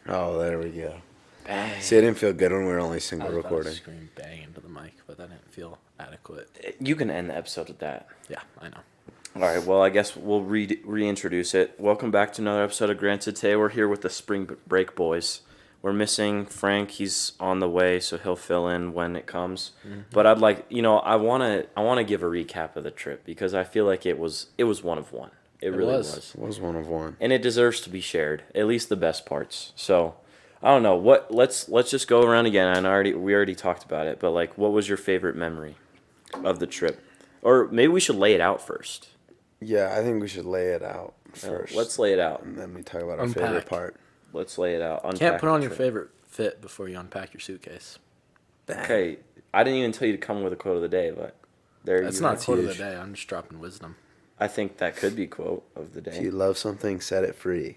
Oh, there we go. Bang. See, I didn't feel good when we were only single I was about to recording. scream bang into the mic, but that didn't feel adequate. You can end the episode with that. Yeah, I know. All right, well, I guess we'll reintroduce it. Welcome back to another episode of Granted. Today we're here with the Spring Break Boys. We're missing Frank. He's on the way, so he'll fill in when it comes. Mm-hmm. But I'd like, I want to give a recap of the trip because I feel like it was one of one. It really was. It was one of one. And it deserves to be shared, at least the best parts. So, I don't know. Let's just go around again. We already talked about it, but like, what was your favorite memory of the trip? Or maybe we should lay it out first. Yeah, I think we should lay it out first. Let's lay it out. And then we talk about our favorite part. Let's lay it out. Unpack Can't put on your favorite fit before you unpack your suitcase. Okay, I didn't even tell you to come with a quote of the day, but that's not a quote of the day. I'm just dropping wisdom. I think that could be quote of the day. If you love something, set it free.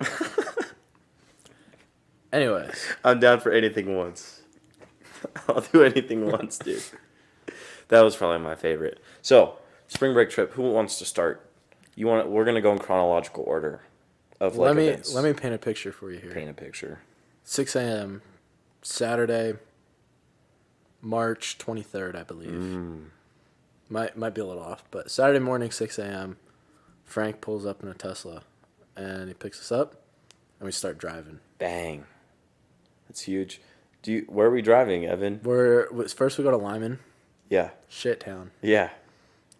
Anyways. I'm down for anything once. I'll do anything once, dude. That was probably my favorite. So, spring break trip, who wants to start? We're going to go in chronological order of events. Let me paint a picture for you here. Paint a picture. 6 a.m. Saturday, March 23rd, I believe. Might be a little off, but Saturday morning, 6 a.m., Frank pulls up in a Tesla, and he picks us up, and we start driving. Bang. That's huge. Where are we driving, Evan? First we go to Lyman. Yeah. Shit town. Yeah.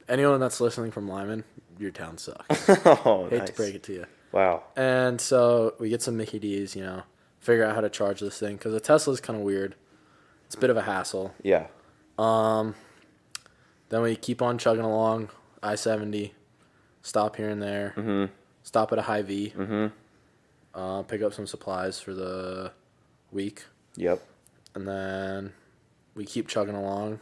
Anyone that's listening from Lyman, your town sucks. Oh, Hate nice. to break it to you. Wow. And so we get some Mickey D's, figure out how to charge this thing, because a Tesla's kind of weird. It's a bit of a hassle. Yeah. Then we keep on chugging along, I-70, stop here and there, stop at a Hy-Vee, pick up some supplies for the week. Yep. And then we keep chugging along,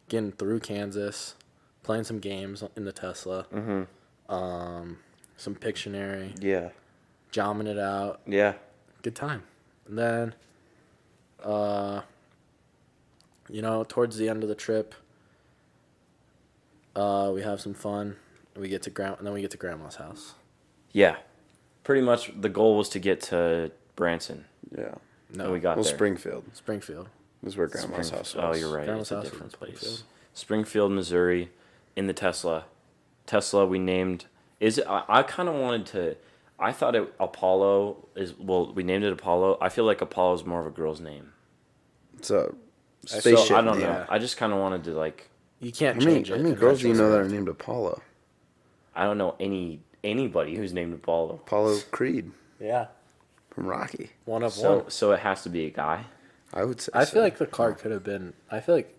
getting through Kansas, playing some games in the Tesla, some Pictionary. Yeah. Jamming it out. Yeah. Good time. And then, towards the end of the trip, we have some fun. We get to and then we get to Grandma's house. Yeah. Pretty much the goal was to get to Branson. Yeah. No, and we got there. Springfield. Springfield. This is where Grandma's house was. Oh, you're right. Grandma's it's house a different place. Springfield. Springfield, Missouri, in the Tesla. Tesla we named. I kind of wanted to. I thought Apollo is. Well, we named it Apollo. I feel like Apollo is more of a girl's name. It's a spaceship. So, I don't know. Yeah. I just kind of wanted to like. You can't change it. How many girls do you know that are named Apollo? I don't know anybody who's named Apollo. Apollo Creed Yeah. from Rocky. One of one. So it has to be a guy. I would say. I feel like the card could have been. I feel like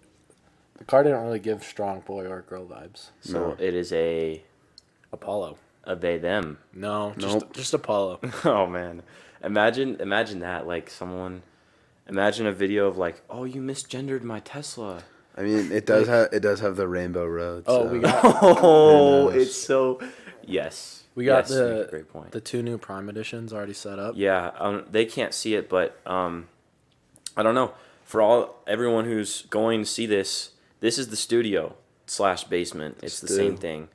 the card didn't really give strong boy or girl vibes. So it is a Apollo. they them. No, Nope. just Apollo. Oh man, imagine that like someone. Imagine a video of like, oh, you misgendered my Tesla. I mean, it does have the Rainbow Road. Oh, so. we got Oh, it's so. Yes. we got yes, great point. the 2 new Prime editions already set up. Yeah, they can't see it, but I don't know. For everyone who's going to see this is the studio / basement. It's the same thing,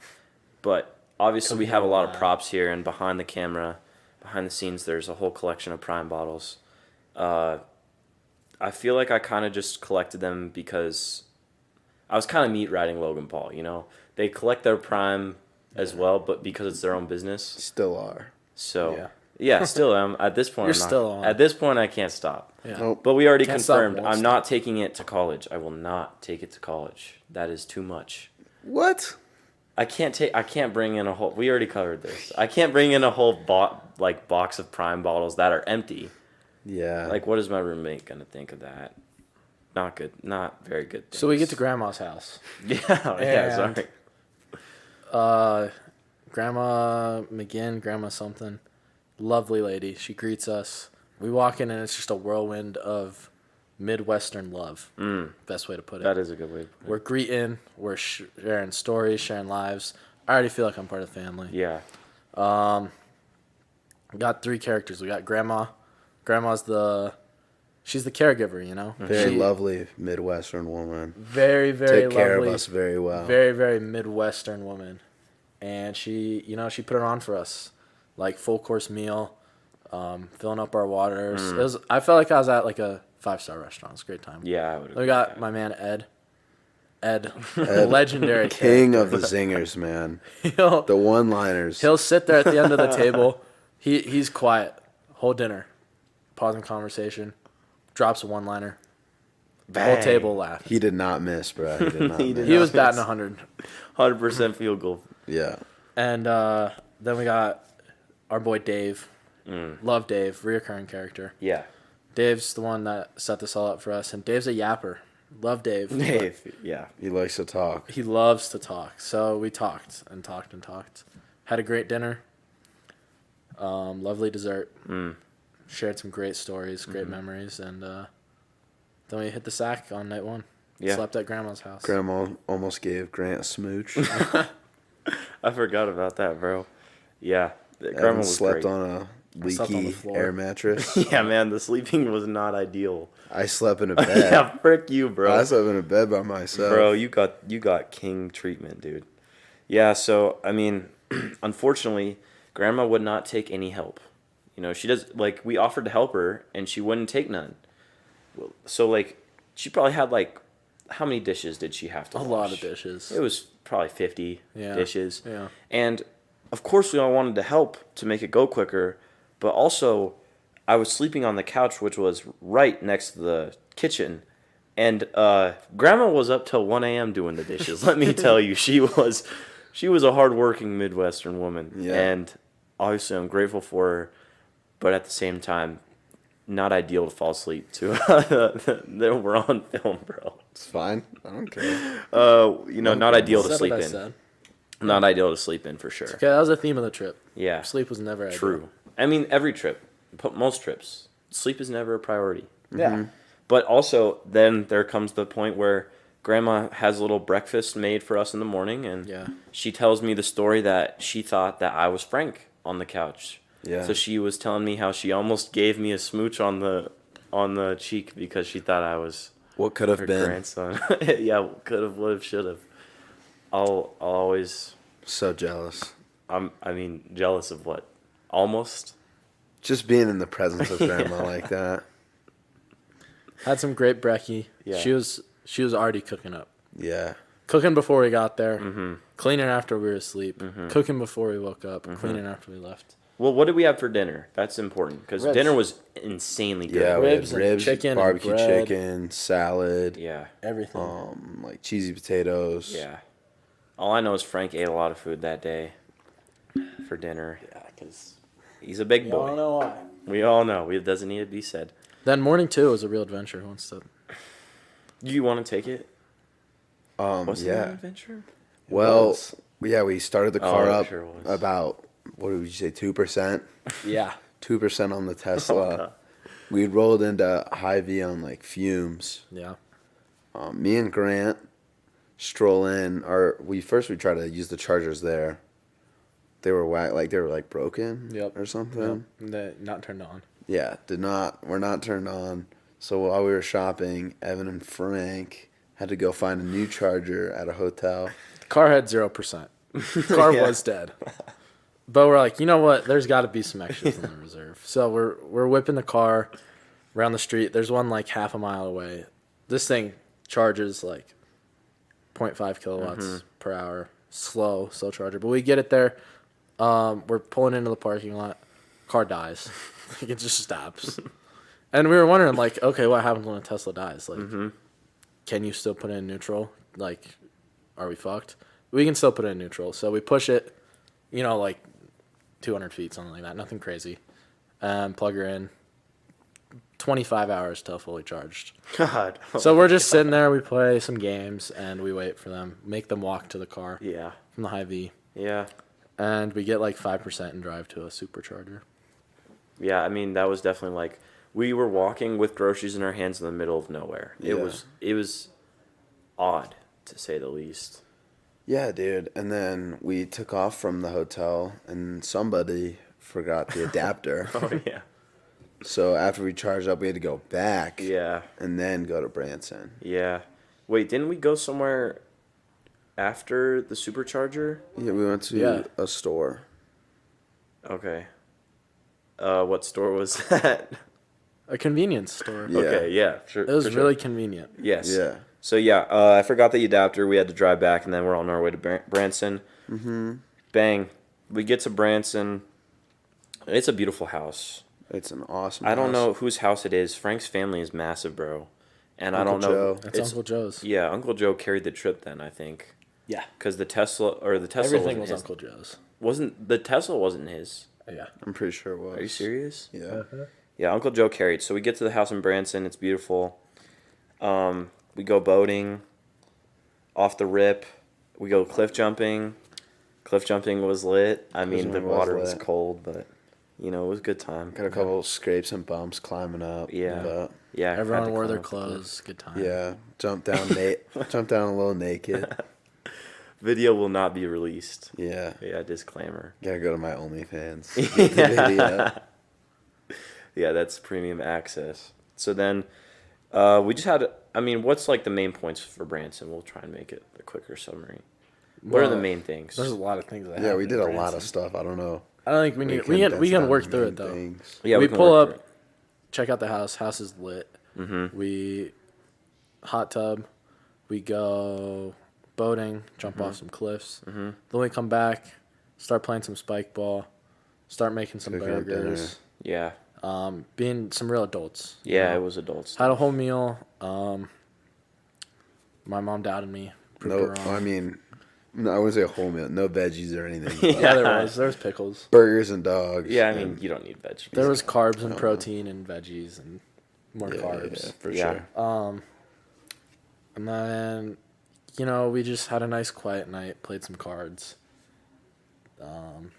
but obviously we have a lot of props here, and behind the camera, behind the scenes, there's a whole collection of Prime bottles. I feel like I kind of just collected them because I was kind of meat riding Logan Paul. They collect their Prime as well, but because it's their own business. Still are. So yeah, still am. At this point, You're still on. At this point, I can't stop. Yeah. Nope. But we already Can't stop, confirmed won't I'm not taking it to college. I will not take it to college. That is too much. What? I can't bring in a whole. We already covered this. I can't bring in a whole box of Prime bottles that are empty. Yeah. Like, what is my roommate gonna think of that? Not good. Not very good. Things. So we get to Grandma's house. Yeah. Sorry. Grandma McGinn, Grandma something, lovely lady. She greets us. We walk in and it's just a whirlwind of Midwestern love. Best way to put it. That is a good way to put it. We're greeting. We're sharing stories, sharing lives. I already feel like I'm part of the family. Yeah. We got 3 characters. We got Grandma. Grandma's she's the caregiver, Very lovely Midwestern woman. Very, very Take care lovely. of us very well. Very, very Midwestern woman. And she put it on for us. Like full course meal, filling up our waters. I felt like I was at like a 5-star restaurant. It was a great time. Yeah, I would. We got my man Ed. Ed, legendary King character. of the zingers, man. He'll, The one-liners. he'll sit there at the end of the table. He's quiet whole dinner, pausing conversation, drops a one-liner. The whole Bang. table laughed. He did not miss, bro. He did not He miss. did He not. was batting 100. 100% field goal. Yeah. And then we got our boy Dave. Love Dave, reoccurring character. Yeah. Dave's the one that set this all up for us, and Dave's a yapper. Love Dave. Dave. Yeah. He likes to talk. He loves to talk. So we talked and talked and talked. Had a great dinner. Lovely dessert. Shared some great stories, great memories, and then we hit the sack on night 1. Yeah. Slept at Grandma's house. Grandma almost gave Grant a smooch. I forgot about that, bro. Yeah. Grandma Evan was slept great. on a slept on the leaky floor. air mattress. Yeah, man, the sleeping was not ideal. I slept in a bed. Yeah, frick you, bro. I slept in a bed by myself. Bro, you got king treatment, dude. Yeah, so I mean, unfortunately, Grandma would not take any help. You know, she does like we offered to help her and she wouldn't take none. Well, so like she probably had like how many dishes did she have to A wash? lot of dishes. It was probably 50 Yeah, dishes. yeah. And of course we all wanted to help to make it go quicker, but also I was sleeping on the couch which was right next to the kitchen. And Grandma was up till 1 a.m. doing the dishes. Let me tell you, she was a hardworking Midwestern woman. Yeah. And obviously I'm grateful for her, but at the same time, not ideal to fall asleep to. We're on film, bro. It's fine. I don't care. Not ideal to Said sleep what I in. said. Not ideal to sleep in for sure. Okay, that was the theme of the trip. Yeah. Sleep was never ideal. True. I mean, every trip, most trips, sleep is never a priority. Yeah. But also, then there comes the point where Grandma has a little breakfast made for us in the morning, and Yeah. she tells me the story that she thought that I was Frank on the couch. Yeah. So she was telling me how she almost gave me a smooch on the cheek because she thought I was What could have her been? grandson. Yeah, could have, would have, should have. I'll always. So jealous. Jealous of what? Almost. Just being in the presence of grandma like that. Had some great brekkie. Yeah. She was already cooking up. Yeah. Cooking before we got there. Mm-hmm. Cleaning after we were asleep. Cooking before we woke up. Cleaning after we left. Well, what did we have for dinner? That's important because Ribs. dinner was insanely good. Yeah, we Ribs had and ribs, chicken and barbecue bread. chicken, salad, Yeah. Everything. like cheesy potatoes. Yeah. All I know is Frank ate a lot of food that day for dinner. Yeah, because He's a big I boy. don't know why. We all know. It doesn't need to be said. Then morning 2 was a real adventure. Who wants to? You want to take it? Was it an Yeah. adventure? Well, was. yeah, we started the Oh, car it up sure was. about, what did we say, 2%? Yeah. 2% on the Oh, Tesla. God. We rolled into Hy-Vee on like fumes. Yeah. Me and Grant stroll in. We tried to use the chargers there. They were like broken Yep. or something. Not turned on. Yeah, were not turned on. So while we were shopping, Evan and Frank had to go find a new charger at a hotel. The car had 0%. The car Yeah. was dead. But we're like, you know what? There's got to be some extras in the reserve. So we're whipping the car around the street. There's one like half a mile away. This thing charges like 0.5 kilowatts per hour. Slow charger. But we get it there. We're pulling into the parking lot. Car dies. Like, it just stops. And we were wondering, like, okay, what happens when a Tesla dies? Like, can you still put it in neutral? Like, are we fucked? We can still put it in neutral. So we push it, like 200 feet, something like that. Nothing crazy. Plug her in. 25 hours till fully charged. God. So we're just sitting there. We play some games, and we wait for them. Make them walk to the car Yeah. from the Hy-Vee. Yeah. And we get like 5% and drive to a supercharger. Yeah, I mean, that was definitely like, we were walking with groceries in our hands in the middle of nowhere. Yeah. It was odd, to say the least. Yeah, dude. And then we took off from the hotel, and somebody forgot the adapter. Oh, yeah. So after we charged up, we had to go back. Yeah. And then go to Branson. Yeah. Wait, didn't we go somewhere after the supercharger? Yeah, we went to a store. Okay. What store was that? A convenience store. Yeah. Okay, yeah, sure. It was for sure. really convenient. Yes. Yeah. So yeah, I forgot the adapter. We had to drive back, and then we're on our way to Branson. Mm-hmm. Bang, we get to Branson. It's a beautiful house. It's an awesome I don't house. know whose house it is. Frank's family is massive, bro, and I Uncle don't know. Joe. It's Uncle Joe's. Yeah, Uncle Joe carried the trip then, I think, Yeah. because the Tesla Everything wasn't was his. Uncle Joe's. The Tesla wasn't his. Yeah. I'm pretty sure it was. Are you serious? Yeah. Yeah, Uncle Joe carried. So we get to the house in Branson. It's beautiful. We go boating. Off the rip, we go cliff jumping. Cliff jumping was lit. I mean, the jumping was water was lit. cold, but it was a good time. Got a couple scrapes and bumps climbing up. Yeah. But Yeah, had Everyone to wore climb their up the cliff. clothes. Good time. yeah, jumped down jumped down a little naked. Video will not be released. Yeah. Yeah, disclaimer. Gotta go to my OnlyFans. Get the video. Yeah, that's premium access. So then, we just had. I mean, what's like the main points for Branson? We'll try and make it a quicker summary. What are the Well, main things? There's a lot of things that Yeah, happened we did in a lot of Branson. stuff. I don't know. I don't think we need. We condense can down work the through main it though. things. Yeah, we can pull work up, through it. check out the house. House is lit. Mm-hmm. We hot tub. We go boating. Jump Mm-hmm. off some cliffs. Then we come back. Start playing some spike ball. Start making some Cooking up burgers. Yeah, Being some real adults. you yeah, know. it was adults. Had a whole meal. My mom doubted me. Proved No, her wrong. I mean, no, I wouldn't say a whole meal. No veggies or anything. Yeah, there was. There was pickles. Burgers and dogs. Yeah, I mean, and- you don't need vegetables. There was carbs and protein and veggies and more yeah, carbs. yeah, for Yeah. sure. And then, we just had a nice quiet night, played some cards,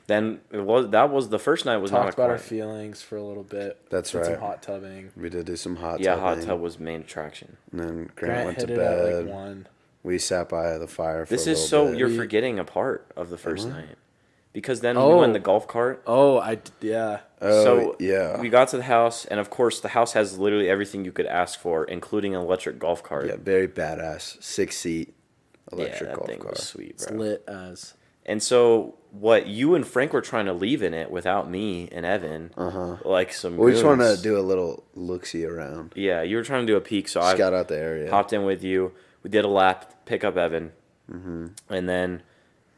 Then that was the first night was not a talked about our quiet. feelings for a little bit. That's did Some right. hot tubbing. We did do some hot Yeah, tubbing. hot tub was main attraction. And then Grant Grant went hit to it at bed. like 1. We sat by the fire for This a is little so bit. you're We- forgetting a part of the 1st night, because then we Oh. went in the golf cart. Oh, yeah. Oh, So yeah. we got to the house, and of course the house has literally everything you could ask for, including an electric golf cart. Yeah, very badass. 6-seat Yeah, electric that golf thing car. was sweet, It's bro. lit as. And so what you and Frank were trying to leave in it without me and Evan, like some. We just want to goons. do a little look-see around. Yeah, you were trying to do a peek, so I Scout out the area. hopped in with you. We did a lap, pick up Evan, and then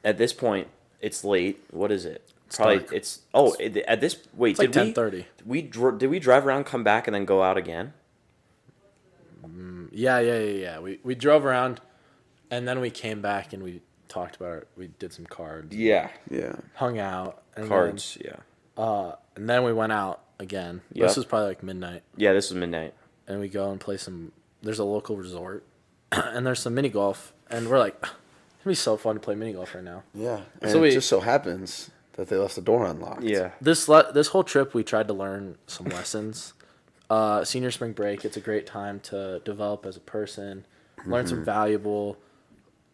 at this point it's late. What is it? Probably dark. it's at this wait It's like did 10:30. did we drive around, come back, and then go out again? Yeah. We drove around, and then we came back and we talked about it. We did some cards. Yeah, Yeah. Hung out. And cards. Yeah, And then we went out again. Yep. This was probably like midnight. yeah. This was midnight. And we go and play some. There's a local resort, and there's some mini golf. And we're like, it'd be so fun to play mini golf right now. Yeah. And So it we- just so happens that they left the door unlocked. Yeah, This whole trip, we tried to learn some lessons. Senior spring break, it's a great time to develop as a person, learn some valuable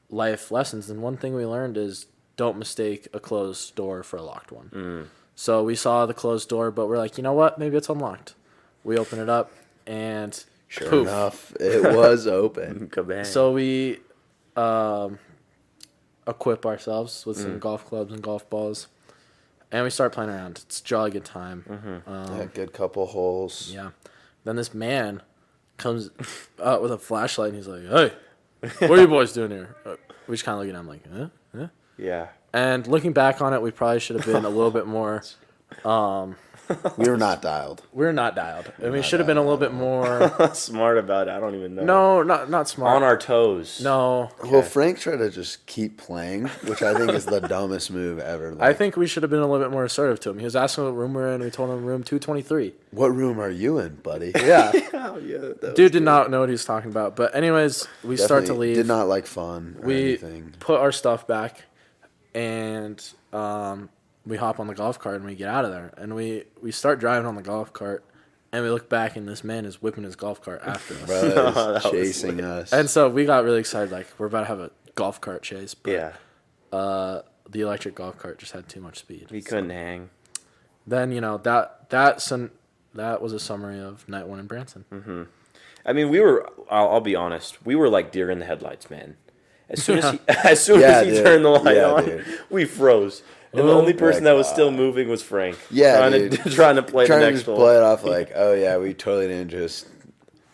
life lessons. And one thing we learned is don't mistake a closed door for a locked one. So we saw the closed door, but we're like, you know what? Maybe it's unlocked. We open it up, and Sure poof. enough, it was open. kabang. So we equip ourselves with some golf clubs and golf balls, and we start playing around. It's a jolly good time. Yeah, good couple holes. Yeah. Then this man comes out with a flashlight, and he's like, "Hey, what are you boys doing here?" We just kind of look at him like, "Huh? Huh?" yeah, And looking back on it, we probably should have been a little bit more. We were not dialed. We're not dialed, and we should have been a little bit more. smart about it. I don't even know. No, not smart. on our toes. No, Well, Frank tried to just keep playing, which I think is the dumbest move ever. I think we should have been a little bit more assertive to him. He was asking what room we're in. We told him room 223. What room are you in, buddy? Yeah, Oh, yeah, that dude did not know what he was talking about. But anyways, we start to Definitely leave. Did not like fun or We anything. put our stuff back, and we hop on the golf cart and we get out of there. And we start driving on the golf cart, and we look back, and this man is whipping his golf cart after us. Bro, that was was chasing us. And so we got really excited, like we're about to have a golf cart chase. But, Yeah, the electric golf cart just had too much speed. we couldn't hang. Then that was a summary of night one in Branson. I mean, we were. I'll be honest. We were like deer in the headlights, man. As soon as he Yeah, he dude. turned the light Yeah, on, dude. we froze. And the only Oh person my that was still God. moving was Frank. Yeah, trying dude. to trying to play Trying the to next just hole. play it off like, oh yeah, we totally didn't just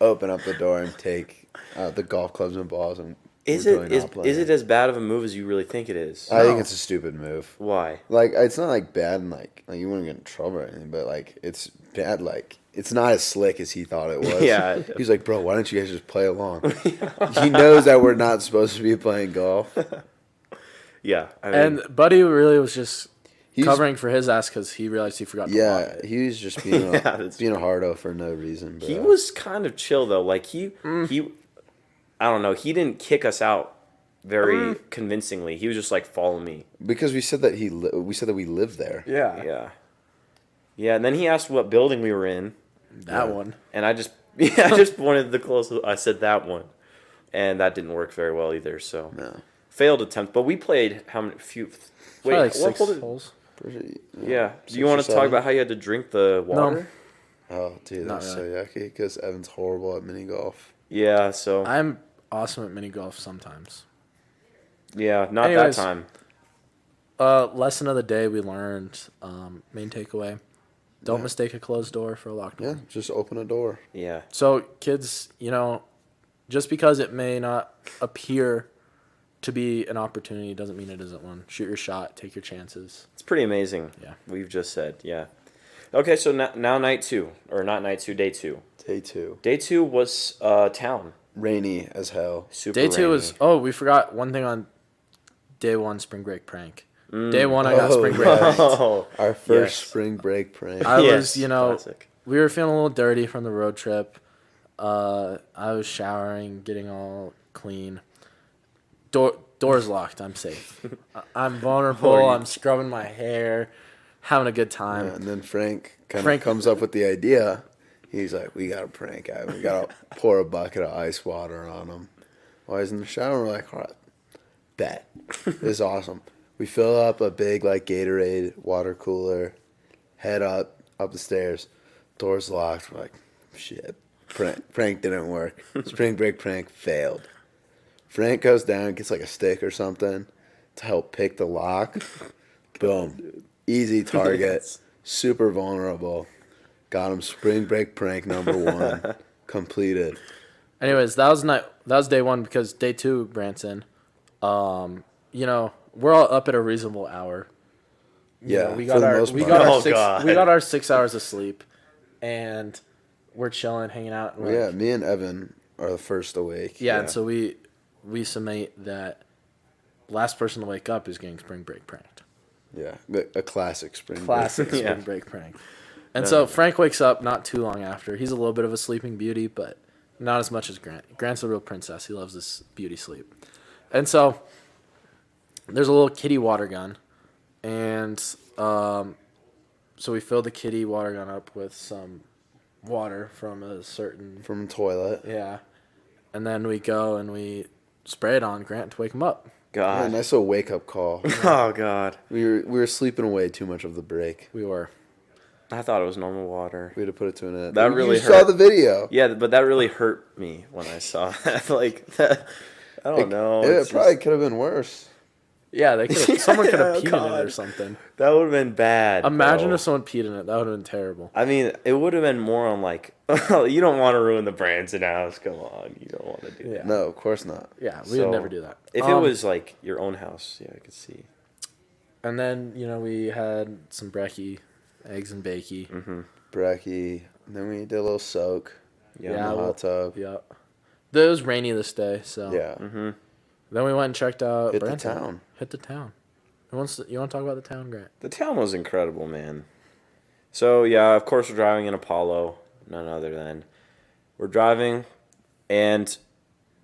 open up the door and take the golf clubs and balls, and Is we're it totally not playing. is it as bad of a move as you really think it is? I think No. it's a stupid move. Why? Like, it's not like bad and like you wouldn't get in trouble or anything, but like it's bad. Like, it's not as slick as he thought it was. Yeah. He's like, bro, why don't you guys just play along? He knows that we're not supposed to be playing golf. Yeah, I mean, And Buddy really was just He's covering for his ass because he realized he forgot to lock yeah, it. he was just being Yeah, that's being a hardo for no reason. Bro. he was kind of chill though. Like he, I don't know. He didn't kick us out very convincingly. He was just like, follow me. because we said that we said that we lived there. Yeah. Yeah, yeah. And then he asked what building we were in, That one. and I just I just pointed the closest. I said that one, and that didn't work very well either. So No. failed attempt. But we played how many few? Probably like what 6 hold it- holes. Pretty, Yeah. Do 6 you or want to talk 7. about how you had to drink the water? Oh, dude, Not that's so yucky because Evan's horrible at mini golf. Yeah. So I'm awesome at mini golf sometimes. yeah, not Anyways. that time. Lesson of the day we learned, main takeaway. Don't mistake a closed door for a locked door. Yeah, just open a door. Yeah. So kids, just because it may not appear to be an opportunity doesn't mean it isn't one. Shoot your shot, take your chances. It's pretty amazing. Yeah. We've just said, yeah. Okay, so now night 2, or not night 2, day 2. Day 2, Day 2 was town. rainy as hell. Super Day 2 rainy. was we forgot one thing on day 1 spring break prank. Day 1 I got Oh, spring break yeah. pranked. Oh, Our first Yes. spring break prank. I yes, was, classic. we were feeling a little dirty from the road trip. I was showering, getting all clean. Door's locked. I'm safe. I'm vulnerable. Oh, you- I'm scrubbing my hair, having a good time. Yeah, and then Frank kind of Frank- comes up with the idea. He's like, we got to prank Evan. We got to pour a bucket of ice water on him while he's in the shower. We're like, all right, bet. This is awesome. We fill up a big, like, Gatorade water cooler, head up the stairs. Door's locked. We're like, shit. Prank didn't work. Spring break prank failed. Frank goes down, gets like a stick or something to help pick the lock. Boom. Easy target. Yes. Super vulnerable. Got him. Spring break prank number 1 completed. Anyways, that was day 1 because day 2, Branson, we're all up at a reasonable hour. Yeah, we for got the our most we part. got our Oh, 6 God. we got our 6 hours of sleep, and we're chilling, hanging out. And Yeah, me and Evan are the first awake. yeah, and so we summate that last person to wake up is getting spring break pranked. Yeah, a classic spring Classic break. Yeah. spring break prank. And so Frank wakes up not too long after. He's a little bit of a sleeping beauty, but not as much as Grant. Grant's a real princess. He loves this beauty sleep. And so there's a little kitty water gun. And so we fill the kitty water gun up with some water from a certain... From toilet. Yeah. And then we go and we spray it on Grant to wake him up. Yeah, God. nice little wake up call. Oh, God. We were sleeping away too much of the break. We were. I thought it was normal water. We had to put it to an end. That really you saw hurt. the video. Yeah, but that really hurt me when I saw that. Like, that, I don't know. It It's probably just- could have been worse. Yeah, they could. Someone could have Oh, peed in it or God. something. that would have been bad. Imagine bro. if someone peed in it. That would have been terrible. I mean, it would have been more on like, you don't want to ruin the Branson house. Come on, you don't want to do Yeah. that. No, of course not. Yeah, we So, would never do that. If it was like your own house, yeah, I could see. And then, we had some brekkie, eggs and bakey. Bracky. And then we did a little soak Yeah. in Yeah, the well- hot tub. Yeah. It was rainy this day, so. Yeah. Then we went and checked out Hit the Branson. town. Hit the town. You want to talk about the town, Grant? The town was incredible, man. So yeah, of course we're driving in Apollo, none other than. We're driving, and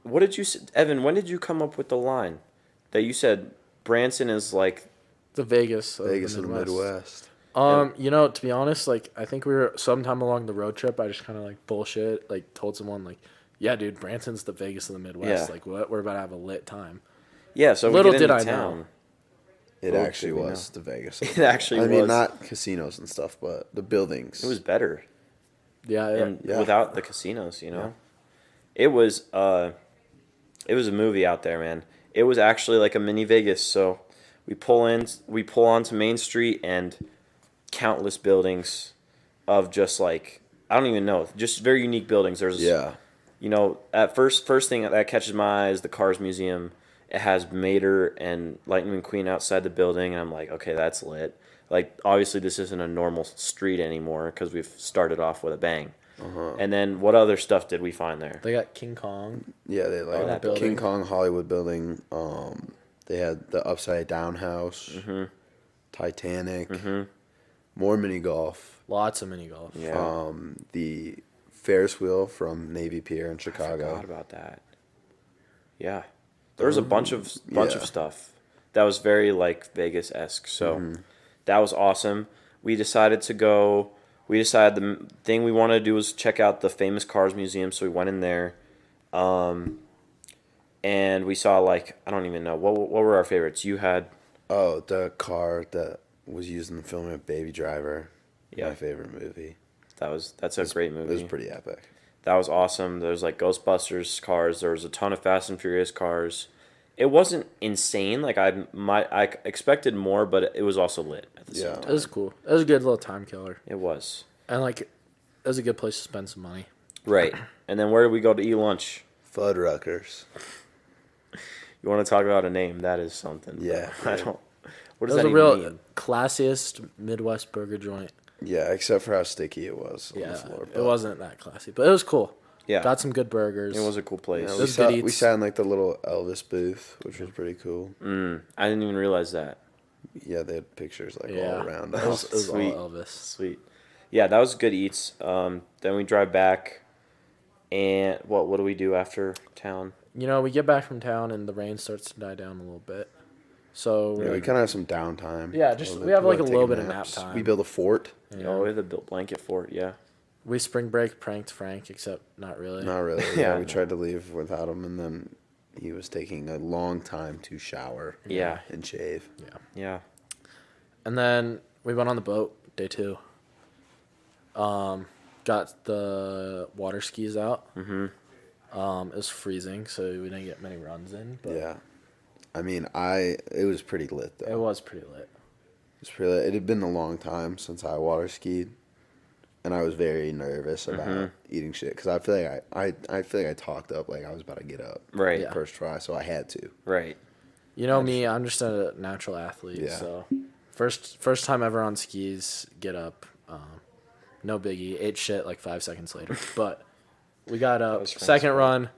what did you, Evan? When did you come up with the line that you said Branson is like? The Vegas of Vegas the in the Midwest. Midwest. To be honest, I think we were sometime along the road trip. I just kind of bullshit, told someone yeah, dude, Branson's the Vegas of the Midwest. Yeah. What? We're about to have a lit time. Yeah, so Little we get did into I town. know. It Little actually did we was the Vegas. It actually I mean, was. not casinos and stuff, but the buildings. It was better, Yeah, and Yeah. without the casinos, it was a movie out there, man. It was actually like a mini Vegas. So We pull onto Main Street, and countless buildings of just like, I don't even know, just very unique buildings. There's at first thing that catches my eye is the Cars Museum. It has Mater and Lightning McQueen outside the building, and I'm like, okay, that's lit. Like, obviously this isn't a normal street anymore because we've started off with a bang. And then what other stuff did we find there? They got King Kong. Yeah, they that the building. King Kong Hollywood building. They had the Upside Down House, Titanic, more mini golf. Lots of mini golf. Yeah. The Ferris wheel from Navy Pier in I Chicago. forgot about that. Yeah. There was a bunch of yeah. stuff that was very like Vegas-esque. So that was awesome. We decided the thing we wanted to do was check out the famous Cars Museum, so we went in there. And we saw, like, I don't even know, what were our favorites? You had... Oh, the car that was used in the film of Baby Driver. Yeah. My favorite movie. That's a great movie. It was pretty epic. That was awesome. There was, like, Ghostbusters cars. There was a ton of Fast and Furious cars. It wasn't insane. Like, I expected more, but it was also lit at the same It time. was cool. It was a good little time killer. It was. And, like, it was a good place to spend some money. Right. And then where did we go to eat lunch? Fuddruckers. You want to talk about a name? That is something. Yeah. I don't... What It does was that a real even mean? classiest Midwest burger joint. Yeah, except for how sticky it was. On Yeah, the floor, it wasn't that classy, but it was cool. Yeah. Got some good burgers. It was a cool place. Yeah, Those good we eats. sat in like the little Elvis booth, which was pretty cool. I didn't even realize that. Yeah, they had pictures like Yeah. all around It was, us. it was all Sweet. Elvis. Sweet. Yeah, that was good eats. Then we drive back, and what do we do after town? You know, we get back from town and the rain starts to die down a little bit. So Yeah, we kind of have some downtime. Yeah, just- Well, we have, like, a take little bit of nap naps. time. We built a fort. Oh, we had the built blanket fort. Yeah. we spring break pranked Frank, except not really. Not really. Yeah, Yeah, we no. tried to leave without him, and then he was taking a long time to shower. Yeah. And shave. Yeah. Yeah. And then we went on the boat day 2. Got the water skis out. It was freezing, so we didn't get many runs in. But Yeah. I mean, it was pretty lit though. it was pretty lit. It was pretty lit. It had been a long time since I water skied, and I was very nervous about eating shit because I feel like I feel like I talked up like I was about to get up. Right. Yeah. First try, so I had to. Right. You know me, I'm just a natural athlete. Yeah. So first time ever on skis, get up. No biggie. Ate shit like 5 seconds later. But we got up. was Frank's Second fault. run.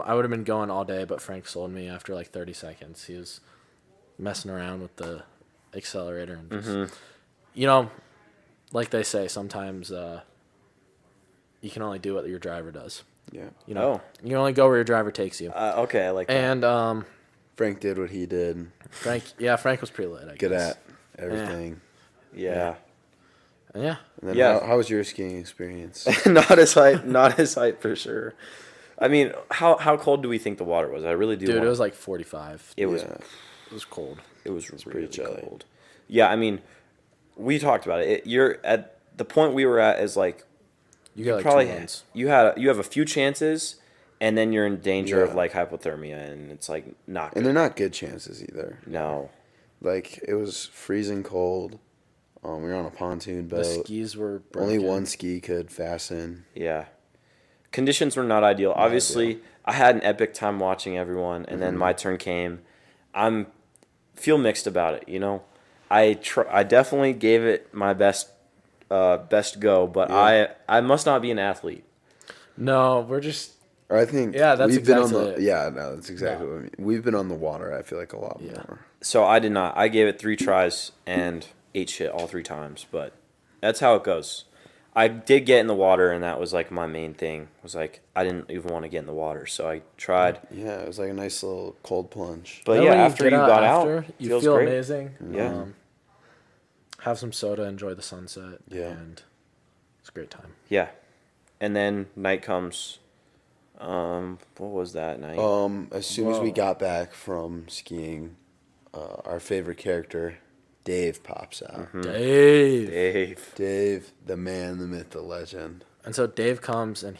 I would have been going all day, but Frank sold me after like 30 seconds. He was messing around with the accelerator and just, you know, like they say, sometimes you can only do what your driver does. Yeah. You know, you can only go where your driver takes you. Okay, I like that. And Frank did what he did. Frank was pretty lit. I Good guess. at everything. Yeah. And yeah. And then Yeah. how was your skiing experience? Not as hype for sure. I mean, how cold do we think the water was? I really do. Dude, it was like 45. It was. Yeah. It was cold. It was really chilly. cold. Yeah, I mean, we talked about it. You're at the point we were at is like You got like probably 2 runs. you have a few chances, and then you're in danger of Yeah. like hypothermia, and it's like not And good. they're not good chances either. No. Like it was freezing cold. We were on a pontoon boat. The skis were Only broken. one ski could fasten. Yeah. Conditions were not ideal. Obviously, I had an epic time watching everyone, and then my turn came. Feel mixed about it, you know. I definitely gave it my best go, but Yeah. I must not be an athlete. No, we're just Or I think Yeah, that's we've been on exactly the it. yeah, no, that's exactly what I mean. We've been on the water, I feel like a lot more. So I did not. I gave it 3 tries and ate shit all 3 times, but that's how it goes. I did get in the water, and that was like my main thing. Was like I didn't even want to get in the water, so I tried. Yeah, it was like a nice little cold plunge. But then yeah, when after you get got after, out, you feels feel great. amazing. Yeah. Have some soda, enjoy the sunset. Yeah. And it's a great time. Yeah, and then night comes. What was that night? As soon as we Whoa. got back from skiing, our favorite character, Dave, pops out. Dave. Dave. Dave, the man, the myth, the legend. And so Dave comes and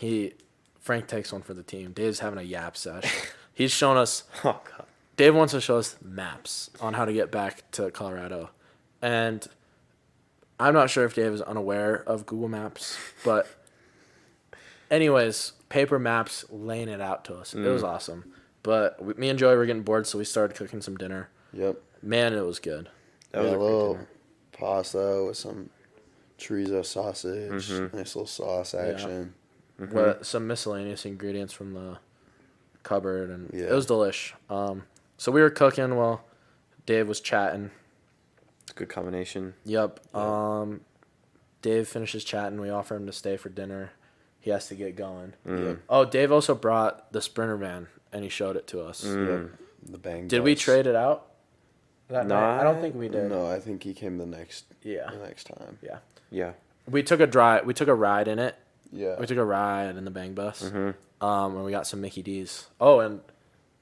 Frank takes one for the team. Dave's having a yap sesh. He's shown us Oh god. Dave wants to show us maps on how to get back to Colorado. And I'm not sure if Dave is unaware of Google Maps, but anyways, paper maps laying it out to us. It was awesome. But me and Joey were getting bored, so we started cooking some dinner. Yep. Man, it was good. That was a a great little dinner. pasta with some chorizo sausage. Nice little sauce action. With some miscellaneous ingredients from the cupboard, and Yeah. it was delish. So we were cooking while Dave was chatting. Good combination. Yep. Dave finishes chatting. We offer him to stay for dinner. He has to get going. Yep. Oh, Dave also brought the Sprinter van, and he showed it to us. Yep. The bang. Did we bus. trade it out? That night? I don't think we did. No, I think he came the next Yeah. time. Yeah. Yeah. We took a drive. We took a ride in it. Yeah. We took a ride in the bang bus. And we got some Mickey D's. Oh, and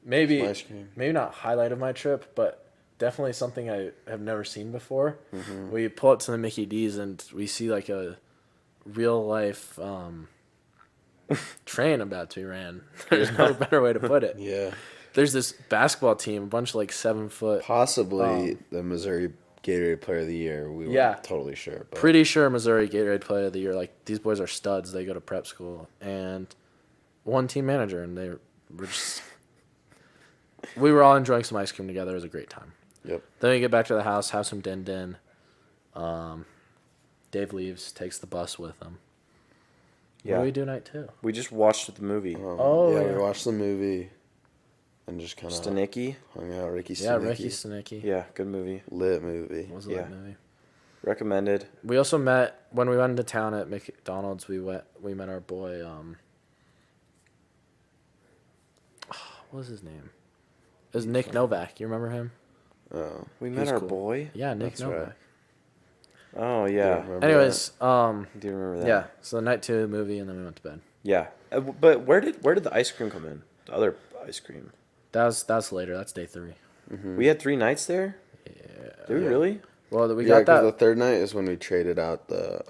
maybe Some ice cream. maybe not highlight of my trip, but definitely something I have never seen before. We pull up to the Mickey D's and we see like a real life train about to be ran. There's no better way to put it. Yeah. There's this basketball team, a bunch of like 7 foot. Possibly the Missouri Gatorade Player of the Year. We Yeah. weren't totally sure. But Pretty sure Missouri Gatorade Player of the Year. Like these boys are studs. They go to prep school and one team manager, and they were just. We were all enjoying some ice cream together. It was a great time. Yep. Then we get back to the house, have some din. Dave leaves, takes the bus with him. Yeah. What do we do night 2? We just watched the movie. Yeah, yeah. we watched the movie and just kind of Stanicki. hung out. Ricky Yeah, Stanicki. Ricky Stanicki. Yeah, good movie. Lit movie. Was a Yeah. lit movie. Recommended. We also met when we went into town at McDonald's. We met our boy. What was his name? It was Nick Novak. You remember him? Oh. We met He's our cool. boy. Yeah, Nick That's Novak. right. Oh Yeah, yeah. remember Anyways, Do you remember that? yeah. So night 2 movie, and then we went to bed. Yeah. But where did the ice cream come in? The other ice cream. That's later. That's day 3. We had 3 nights there. Yeah. Did we really? Well, we Yeah, got that. because the third night is when we traded out the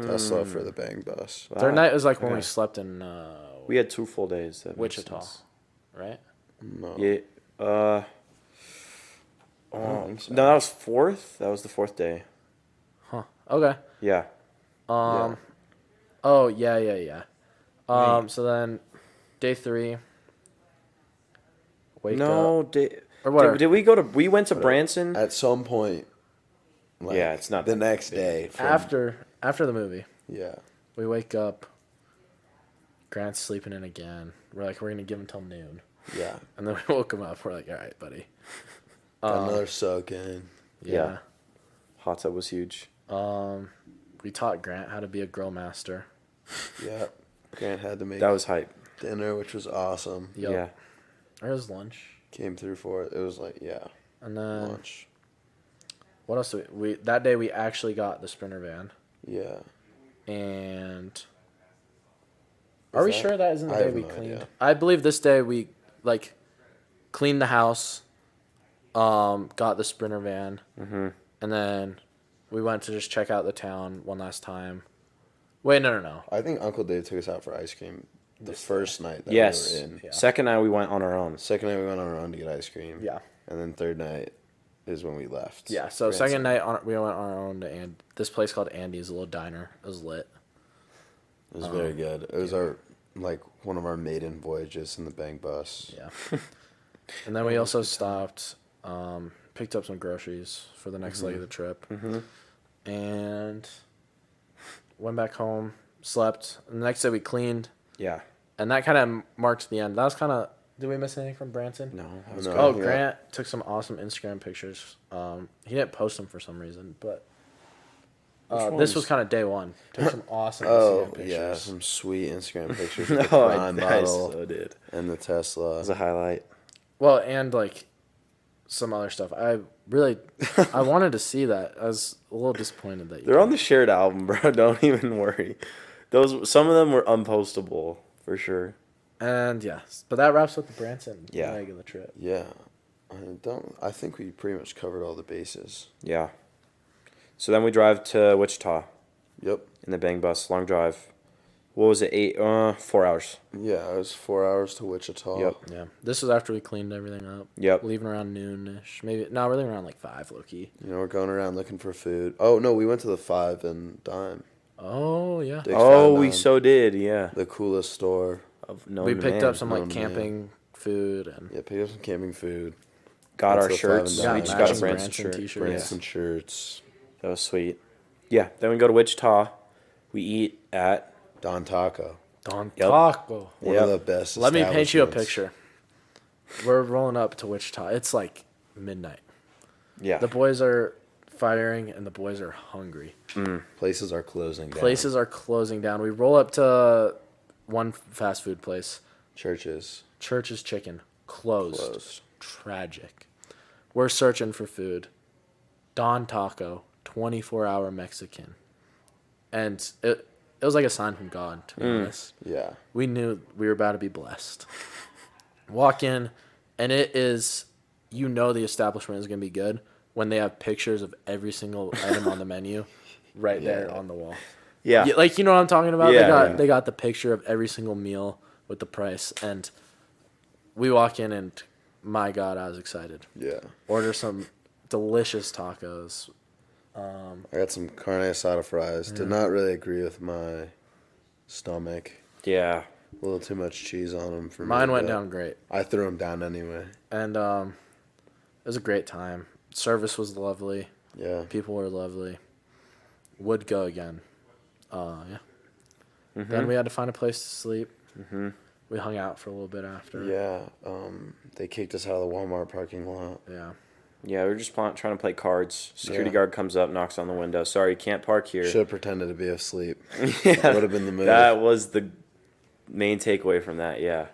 Tesla for the bang bus. Wow. Third night was like when we Okay. slept in We had 2 full days. That makes Wichita, sense. right? No. Yeah. I don't think so. No, that was 4th. That was the 4th day. Huh. Okay. Yeah. Oh yeah. So then, day 3. Wake No, up. did Or whatever. we go to? We went to Branson. At some point. Like, Yeah, it's not the that next big. day. from- After the movie, Yeah. we wake up. Grant's sleeping in again. We're like, we're gonna give him till noon, Yeah. and then we woke him up. We're like, all right, buddy. Got another soak in. Yeah. Hot tub was huge. We taught Grant how to be a grill master. Yeah. Grant had to make That was hype. dinner, which was awesome. Yep. Yeah. Or his lunch. Came through for it. It was like, yeah, And then lunch. what else? We that day we actually got the Sprinter van. Yeah. And are we that- sure that isn't the I day have we no cleaned? idea. I believe this day we like cleaned the house, got the Sprinter van, and then we went to just check out the town one last time. Wait, no. I think Uncle Dave took us out for ice cream the first night that Yes. we were in. Yeah. Second night we went on our own. Second night we went on our own to get ice cream. Yeah. And then third night is when we left. Yeah. So Branson. second night we went on our own to this place called Andy's, a little diner. It was lit. It was very good. It was one of our maiden voyages in the bang bus. Yeah. And then we also stopped, picked up some groceries for the next leg of the trip, and went back home, slept. And the next day we cleaned, Yeah. and that kind of marked the end. That was kind of. Did we miss anything from Branson? No. That was No. good. Oh, Yeah. Grant took some awesome Instagram pictures. He didn't post them for some reason, but this ones? was kind of day 1. Took some awesome Oh, Instagram pictures. yeah. Some sweet Instagram pictures with the No, Prime I bottle so did. and the It Tesla. was a highlight. Well, and like some other stuff. I wanted to see that. I was a little disappointed that you They're on the shared album, bro. Don't even worry. Some of them were unpostable for sure. And yes, but that wraps up the Branson Yeah. leg of the trip. Yeah. I think we pretty much covered all the bases. Yeah. So then we drive to Wichita Yep. in the bang bus, long drive. What was it? 4 hours. Yeah, it was 4 hours to Wichita. Yep. Yeah. This was after we cleaned everything up. Yep. Leaving around noon-ish. Maybe, no, we're leaving around like 5, low-key. You know, we're going around looking for food. Oh, no, we went to the 5 and Dime. Oh, yeah. Dick's Oh, Five we Nine, so did. Yeah. the coolest store. Of known We to picked man. up some like Known man. camping food and Yeah, picked up some camping food. Got Went our to the shirts. Five and We Dime. just got a matching Branson Branson shirt. t-shirts. Branson shirts. That was sweet. Yeah. Then we go to Wichita. We eat at. Don Taco. Don Yep. Taco. One Yep. of the best. Let me paint you a establishments. picture. We're rolling up to Wichita. It's like midnight. Yeah. The boys are firing and the boys are hungry. Places are closing down. Places are closing down. We roll up to one fast food place. Churches Church's Chicken. Closed. closed. Tragic. We're searching for food. Don Taco. 24-hour Mexican. And it was like a sign from God, to be honest. Yeah. We knew we were about to be blessed. Walk in, and it is, you know the establishment is going to be good when they have pictures of every single item on the menu right there Yeah. on the wall. Yeah. Yeah, like, you know what I'm talking about? Yeah. They got the picture of every single meal with the price, and we walk in, and my God, I was excited. Yeah. Order some delicious tacos. I got some carne asada fries. Did not really agree with my stomach. Yeah. A little too much cheese on them for me. Mine went but down great. I threw them down anyway. And it was a great time. Service was lovely. Yeah. People were lovely. Would go again. Yeah. Mm-hmm. Then we had to find a place to sleep. We hung out for a little bit after. Yeah. They kicked us out of the Walmart parking lot. Yeah. Yeah, we were just trying to play cards. Security Yeah. guard comes up, knocks on the window. Sorry, you can't park here. Should have pretended to be asleep. Yeah, That would have been the move. That was the main takeaway from that. Yeah,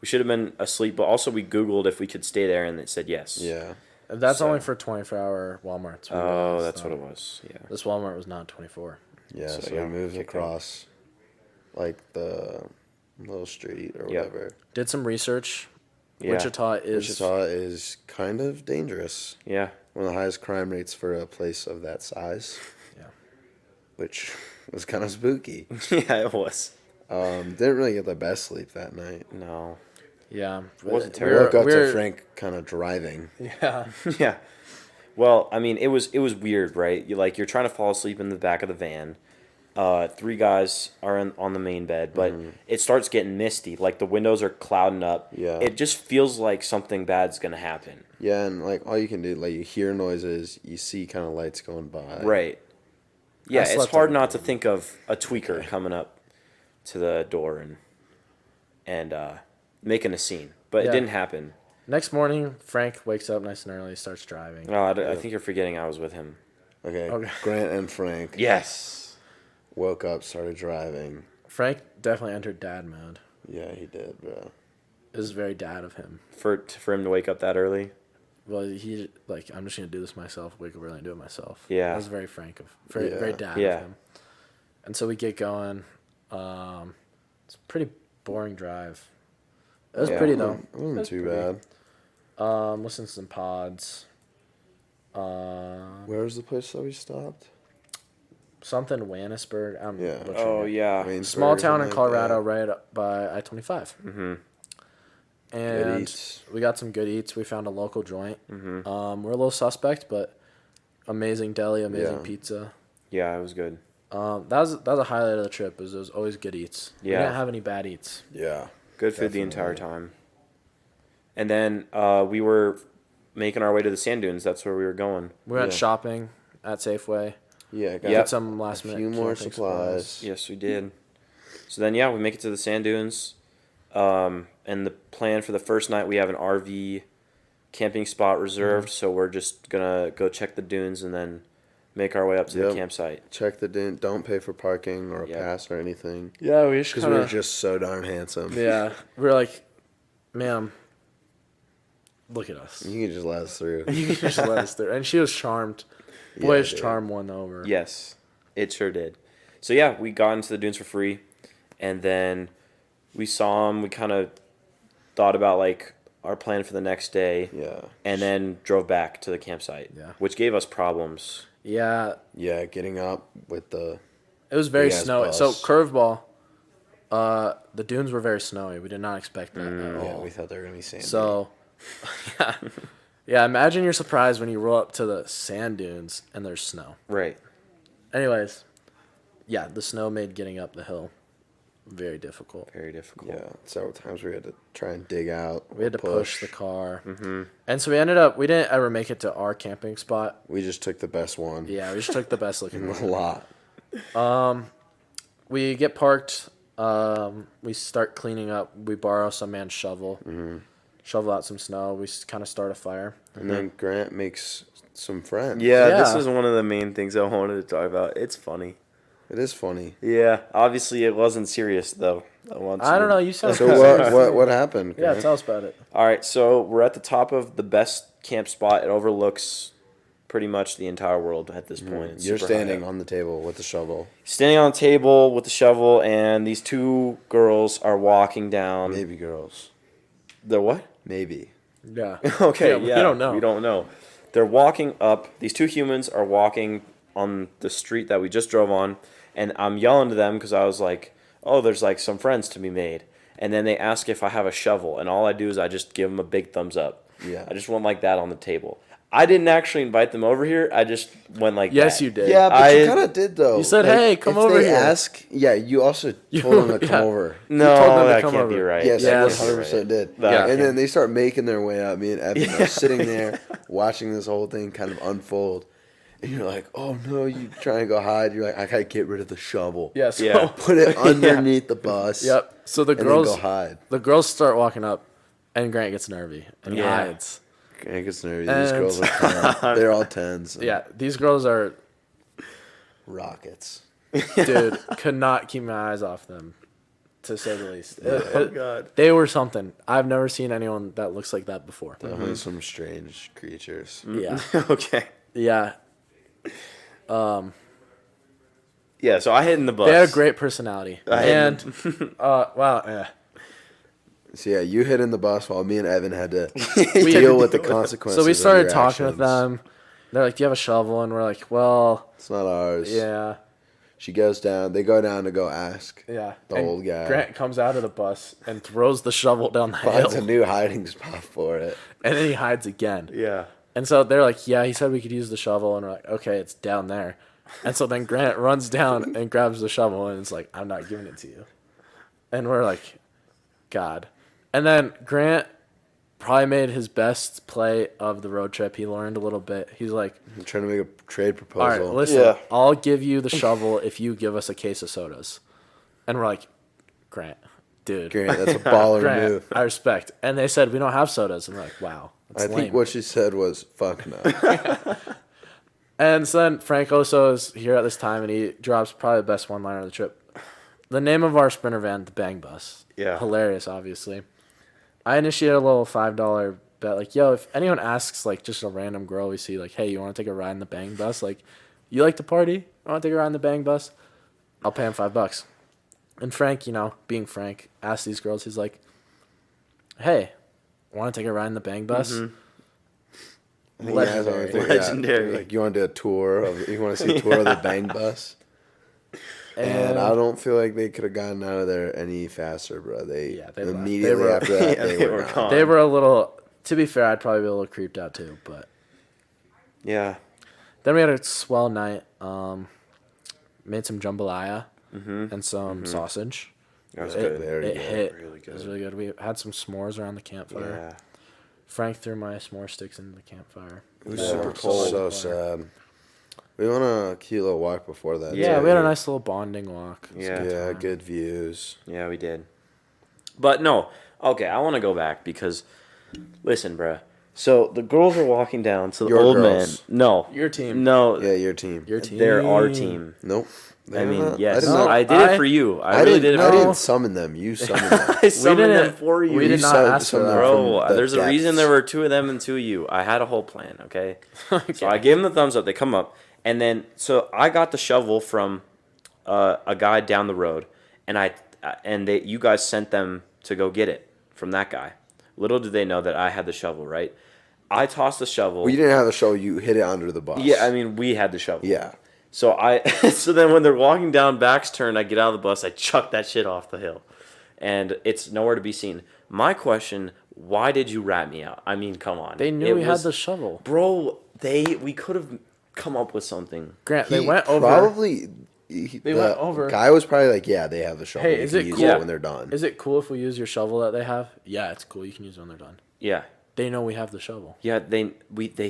we should have been asleep, but also we Googled if we could stay there, and it said yes. Yeah. That's So- only for 24-hour Walmarts. we Oh, realized, that's so. what it was. Yeah. This Walmart was not 24. Yeah. So, So, yeah, we moved kicked across, like, the little street or Yep. whatever. Did some research. Yeah. Wichita is. Wichita is kind of dangerous. Yeah. One of the highest crime rates for a place of that size. Yeah. Which was kind of spooky. Yeah, it was. Didn't really get the best sleep that night. No. Yeah. Wasn't We terrible. woke up We're- to Frank kind of driving. Yeah. Yeah. Well, I mean, it was weird, right? You're trying to fall asleep in the back of the van. 3 guys are on the main bed, but it starts getting misty. Like the windows are clouding up. Yeah. It just feels like something bad's gonna happen. Yeah, and like all you can do, like you hear noises, you see kind of lights going by. Right. Yeah, it's slept hard on not to think of a tweaker coming up to the door and making a scene, but Yeah. it didn't happen. Next morning, Frank wakes up nice and early, starts driving. Oh, I think you're forgetting I was with him. Okay. Okay. Grant and Frank Yes. woke up, started driving. Frank definitely entered dad mode. Yeah, he did, bro. It was very dad of him. For him to wake up that early. Well, he like, I'm just gonna do this myself. Wake up early and do it myself. Yeah. That was very Frank very Yeah. very dad Yeah. of him. And so we get going. It's a pretty boring drive. It was Yeah. pretty though. It wasn't was too pretty. bad. Listen to some pods. Where was the place that we stopped? Something Wannisburg. I'm Yeah. butchering Oh it. yeah. Waynesburg Small or town in something like Colorado, that. right up by I-25. Mm-hmm. And eats. we got some good eats. We found a local joint. Mm-hmm. We're a little suspect, but amazing deli, amazing Yeah. pizza. Yeah, it was good. That was a highlight of the trip. Is it was always good eats. We Yeah. didn't have any bad eats. Yeah. Good food the Definitely. entire time. And then we were making our way to the sand dunes. That's where we were going. We went Yeah. shopping at Safeway. Yeah. Got Yep. Get some last a minute. few more camping supplies. Yes, we did. So then, yeah, we make it to the sand dunes. And the plan for the first night, we have an RV camping spot reserved. So we're just going to go check the dunes and then make our way up to the Yep. campsite. Check the didn't. Don't pay for parking or a Yep. pass or anything. Yeah, we just Because we were just so darn handsome. Yeah, we were like, ma'am, look at us. You can just let us through. You can just let us through. And she was charmed. Yeah, Boyish dude. charm won over. Yes, it sure did. So, yeah, we got into the dunes for free. And then we saw them. We kind of thought about, like, our plan for the next day. Yeah. And then drove back to the campsite. Yeah. Which gave us problems. Yeah, Yeah, getting up with the it was very Big ass snowy. bus. So curveball, The dunes were very snowy. We did not expect that at Yeah, all. we thought they were gonna be sandy. So, yeah. Yeah, imagine you're surprised when you roll up to the sand dunes and there's snow. Right. Anyways, yeah, the snow made getting up the hill very difficult. Very difficult. yeah, several times we had to try and dig out. We had to push the car. Mm-hmm. And so we didn't ever make it to our camping spot. We just took the best one. Yeah, we just took the best looking A one. lot. We get parked. We start cleaning up. We borrow some man's shovel. Shovel out some snow. We kind of start a fire. And then Grant makes some friends. Yeah, this Yeah. is one of the main things I wanted to talk about. It's funny. It is funny. Yeah, obviously it wasn't serious though. I don't know. You sound So what happened? Yeah, Grant? tell us about it. All right, so we're at the top of the best camp spot. It overlooks pretty much the entire world at this point. It's You're super high standing up. on the table with the shovel. Standing on the table with the shovel, and these two girls are walking down. Maybe girls. The what? Maybe. Yeah. Okay, Yeah, yeah. we don't know. We don't know. They're walking up. These two humans are walking on the street that we just drove on, and I'm yelling to them because I was like, "Oh, there's like some friends to be made." And then they ask if I have a shovel, and all I do is I just give them a big thumbs up. Yeah. I just went like that on the table. I didn't actually invite them over here. I just went like Yes, that. you did. Yeah, but I- you kind of did though. You said, "Hey, come if over they here." Ask, yeah, you also told them to come Yeah. over. No, told them to that come can't be over. right. Yes, Yeah, one that's hundred percent did. That Yeah. And can't- then they start making their way up. Me and Evan are sitting there watching this whole thing kind of unfold, and you're like, "Oh no!" You try and go hide. You're like, "I gotta get rid of the shovel. Yeah. So, Yeah. Put it underneath the bus. Yep. So the And then girls, go hide." the girls start walking up, and Grant gets nervy and he Yeah. hides. Grant gets nervy. These And- girls are 10. They're all tens. and Yeah, these girls are, rockets. dude, could not keep my eyes off them, to say the least. Oh God. They were something. I've never seen anyone that looks like that before. Definitely some strange creatures. Yeah. Okay. Yeah. Yeah. So I hid in the bus. They had a great personality. And, wow, yeah. So yeah, you hid in the bus while me and Evan had to deal with the consequences. So we of started your talking with actions. them. They're like, "Do you have a shovel?" And we're like, "Well, It's not ours. yeah, She goes down. They go down to go ask. yeah." The And old guy. Grant comes out of the bus and throws the shovel down the Finds a hill, new hiding spot for it. and then he hides again. Yeah. And so they're like, "Yeah, he said we could use the shovel," and we're like, "Okay, it's down there." And so then Grant runs down and grabs the shovel, and it's like, "I'm not giving it to you." And we're like, "God." And then Grant probably made his best play of the road trip. He learned a little bit. He's like, I'm trying to make a trade "All right, proposal. listen, Yeah. I'll give you the shovel if you give us a case of sodas." And we're like, "Grant, dude, Grant, that's a baller Grant, move. I respect." And they said, "We don't have sodas." And we're like, "Wow, that's I lame." think what she said was, fuck no. And so then Frank Oso is here at this time, and he drops probably the best one-liner of the trip. The name of our Sprinter van, the Bang Bus. Yeah. Hilarious, obviously. I initiated a little $5 bet, like, "Yo, if anyone asks, like, just a random girl we see, like, hey, you want to take a ride in the Bang Bus? Like, you like to party? I want to take a ride in the Bang Bus? I'll pay him $5. And Frank, being Frank, asked these girls, he's like, "Hey, want to take a ride in the Bang Bus?" Mm-hmm. I think you guys Legendary. are thinking, Legendary. Like, you want to do a tour of, you want to see a tour of the Bang Bus? And I don't feel like they could have gotten out of there any faster, bro. They Yeah, they left. immediately They were- after that, Yeah, they, they were were gone. gone. They were a little, to be fair, I'd probably be a little creeped out too, but Yeah. then we had a swell night. Made some jambalaya and some sausage. That was It, good. Very it good. hit. Really It was good. really good. We had some s'mores around the campfire. Yeah. Frank threw my s'more sticks into the campfire. It was Yeah, super so cold. So far. sad. We went on a cute little walk before that. Yeah, too. we had a nice little bonding walk. It was a Yeah. good Yeah, time. good views. Yeah, we did. But no, okay, I want to go back because, listen, bruh. So the girls are walking down to the Your old girls. man. No, Your team. no, Yeah, your team. Your team. they're our team. Nope. They I were mean, not- yes, did not- I did it for you. I really did it I for you. didn't summon them. You summoned them. I summoned them didn't- for you. we did You not said ask for some of that. them Bro, from the there's a reason depths. there were two of them and two of you. I had a whole plan, okay? So I gave them the thumbs up. They come up. And then, so I got the shovel from a guy down the road. And you guys sent them to go get it from that guy. Little did they know that I had the shovel, right? I tossed the shovel. Well, you didn't have the shovel. You hit it under the bus. Yeah, I mean, we had the shovel. Yeah. So then when they're walking down Back's turn, I get out of the bus, I chuck that shit off the hill, and it's nowhere to be seen. My question: why did you rat me out? I mean, come on. They knew we had the shovel, bro. We could have come up with something. Grant, they went over. Probably. They went over. Guy was probably like, "Yeah, they have the shovel. Hey, They is can it use cool? it when they're done." Is it cool if we use your shovel that they have? Yeah, it's cool. You can use it when they're done. Yeah, They know we have the shovel. yeah. They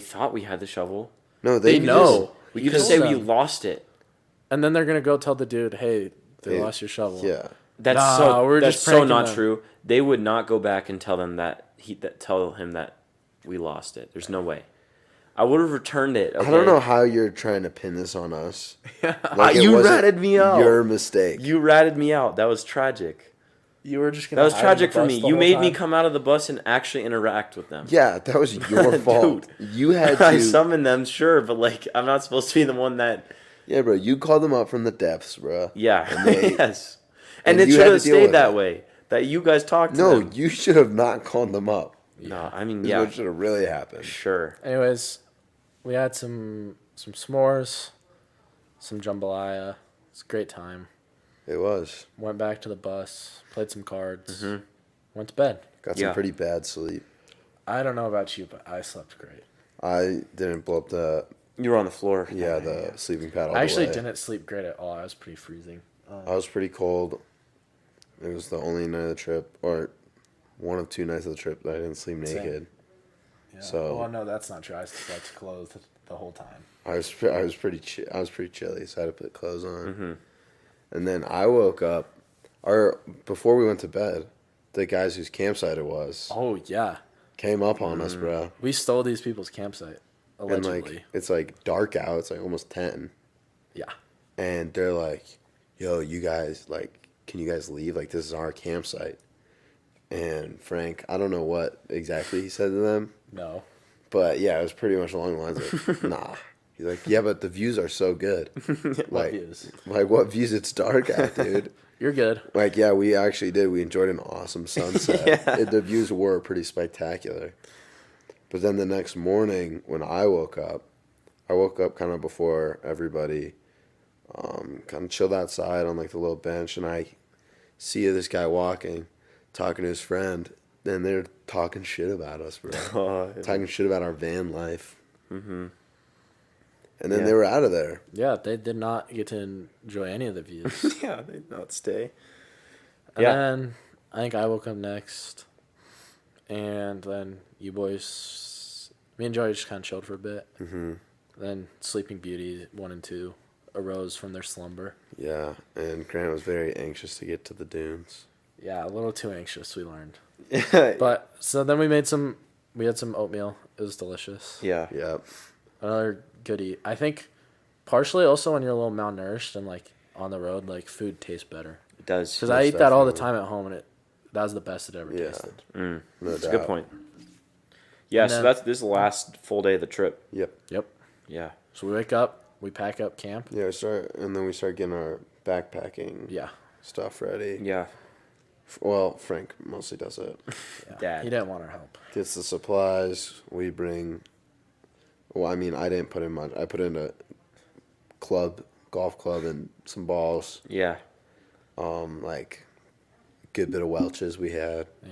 thought we had the shovel. No, They know. We You could told say we them. lost it. And then they're gonna go tell the dude, "Hey, they Hey, lost your shovel." Yeah. That's We're that's just so pranking not them. true. They would not go back and tell them tell him that we lost it. There's no way. I would have returned it. Okay? I don't know how you're trying to pin this on us. Like, it You wasn't ratted me out. Your mistake. You ratted me out. That was tragic. You were just gonna. That was hide in tragic the for bus me. the You whole made me time? come out of the bus and actually interact with them. Yeah, that was your fault. You had I to. summoned them, sure, but like I'm not supposed to be the one that. Yeah, bro. You called them up from the depths, bro. Yeah. And they- yes. And and it you should had have to deal stayed with that it. way. That you guys talked to No, them. you should have not called them up. No, I mean, This is yeah, what should have really happened. sure. Anyways, we had some s'mores, some jambalaya. It's a great time. It was. Went back to the bus, played some cards, Mhm. went to bed. Got Yeah. some pretty bad sleep. I don't know about you, but I slept great. I didn't blow up the You were on the floor. the sleeping pad all I the actually way. didn't sleep great at all. I was pretty freezing. I was pretty cold. It was the only night of the trip, or one of 2 nights of the trip that I didn't sleep Same. naked. Yeah. So- well, no, that's not true. I slept clothed the whole time. I was pretty chilly, so I had to put clothes on. Mm-hmm. And then I woke up, or before we went to bed, the guys whose campsite it was Oh yeah, came up on us, bro. we stole these people's campsite And allegedly. like it's like dark out. It's like almost 10, Yeah. and they're like, "Yo, you guys, like, can you guys leave? Like, this is our campsite." And Frank, I don't know what exactly he said to them, No. but yeah, it was pretty much along the lines of, "Nah." He's like, "Yeah, but the views are so good." What Like, views? like what views? It's dark out, dude. You're good. Like, yeah, we actually did. We enjoyed an awesome sunset. Yeah. The views were pretty spectacular. But then the next morning, when I woke up kind of before everybody, kind of chilled outside on like the little bench, and I see this guy walking, talking to his friend, and they're talking shit about us, bro. Oh, yeah. Talking shit about our van life. Mm-hmm. And then Yeah. they were out of there. Yeah, they did not get to enjoy any of the views. Yeah, they did not stay. And Yeah. then I think I woke up next, and then you boys, me and Joey just kind of chilled for a bit. Mm-hmm. Then Sleeping Beauty 1 and 2 arose from their slumber. Yeah, and Grant was very anxious to get to the dunes. Yeah, a little too anxious, we learned. Yeah. But so then we had some oatmeal. It was delicious. Yeah. Yep. Another good eat. I think partially also when you're a little malnourished and like on the road, like food tastes better. It does. Because Most I eat that all the definitely. time at home, and that was the best it ever Yeah. tasted. Mm. No That's a doubt. good point. Yeah, And so then- this is the last full day of the trip. Yep. Yep. Yeah. So we wake up, we pack up camp. Yeah, and then we start getting our backpacking Yeah. stuff ready. Yeah. Well, Frank mostly does it. Yeah. Dad. He didn't want our help. Gets the supplies. We bring. Well, I mean, I didn't put in much. I put in a golf club, and some balls. Yeah. Like, a good bit of Welch's we had. Yeah.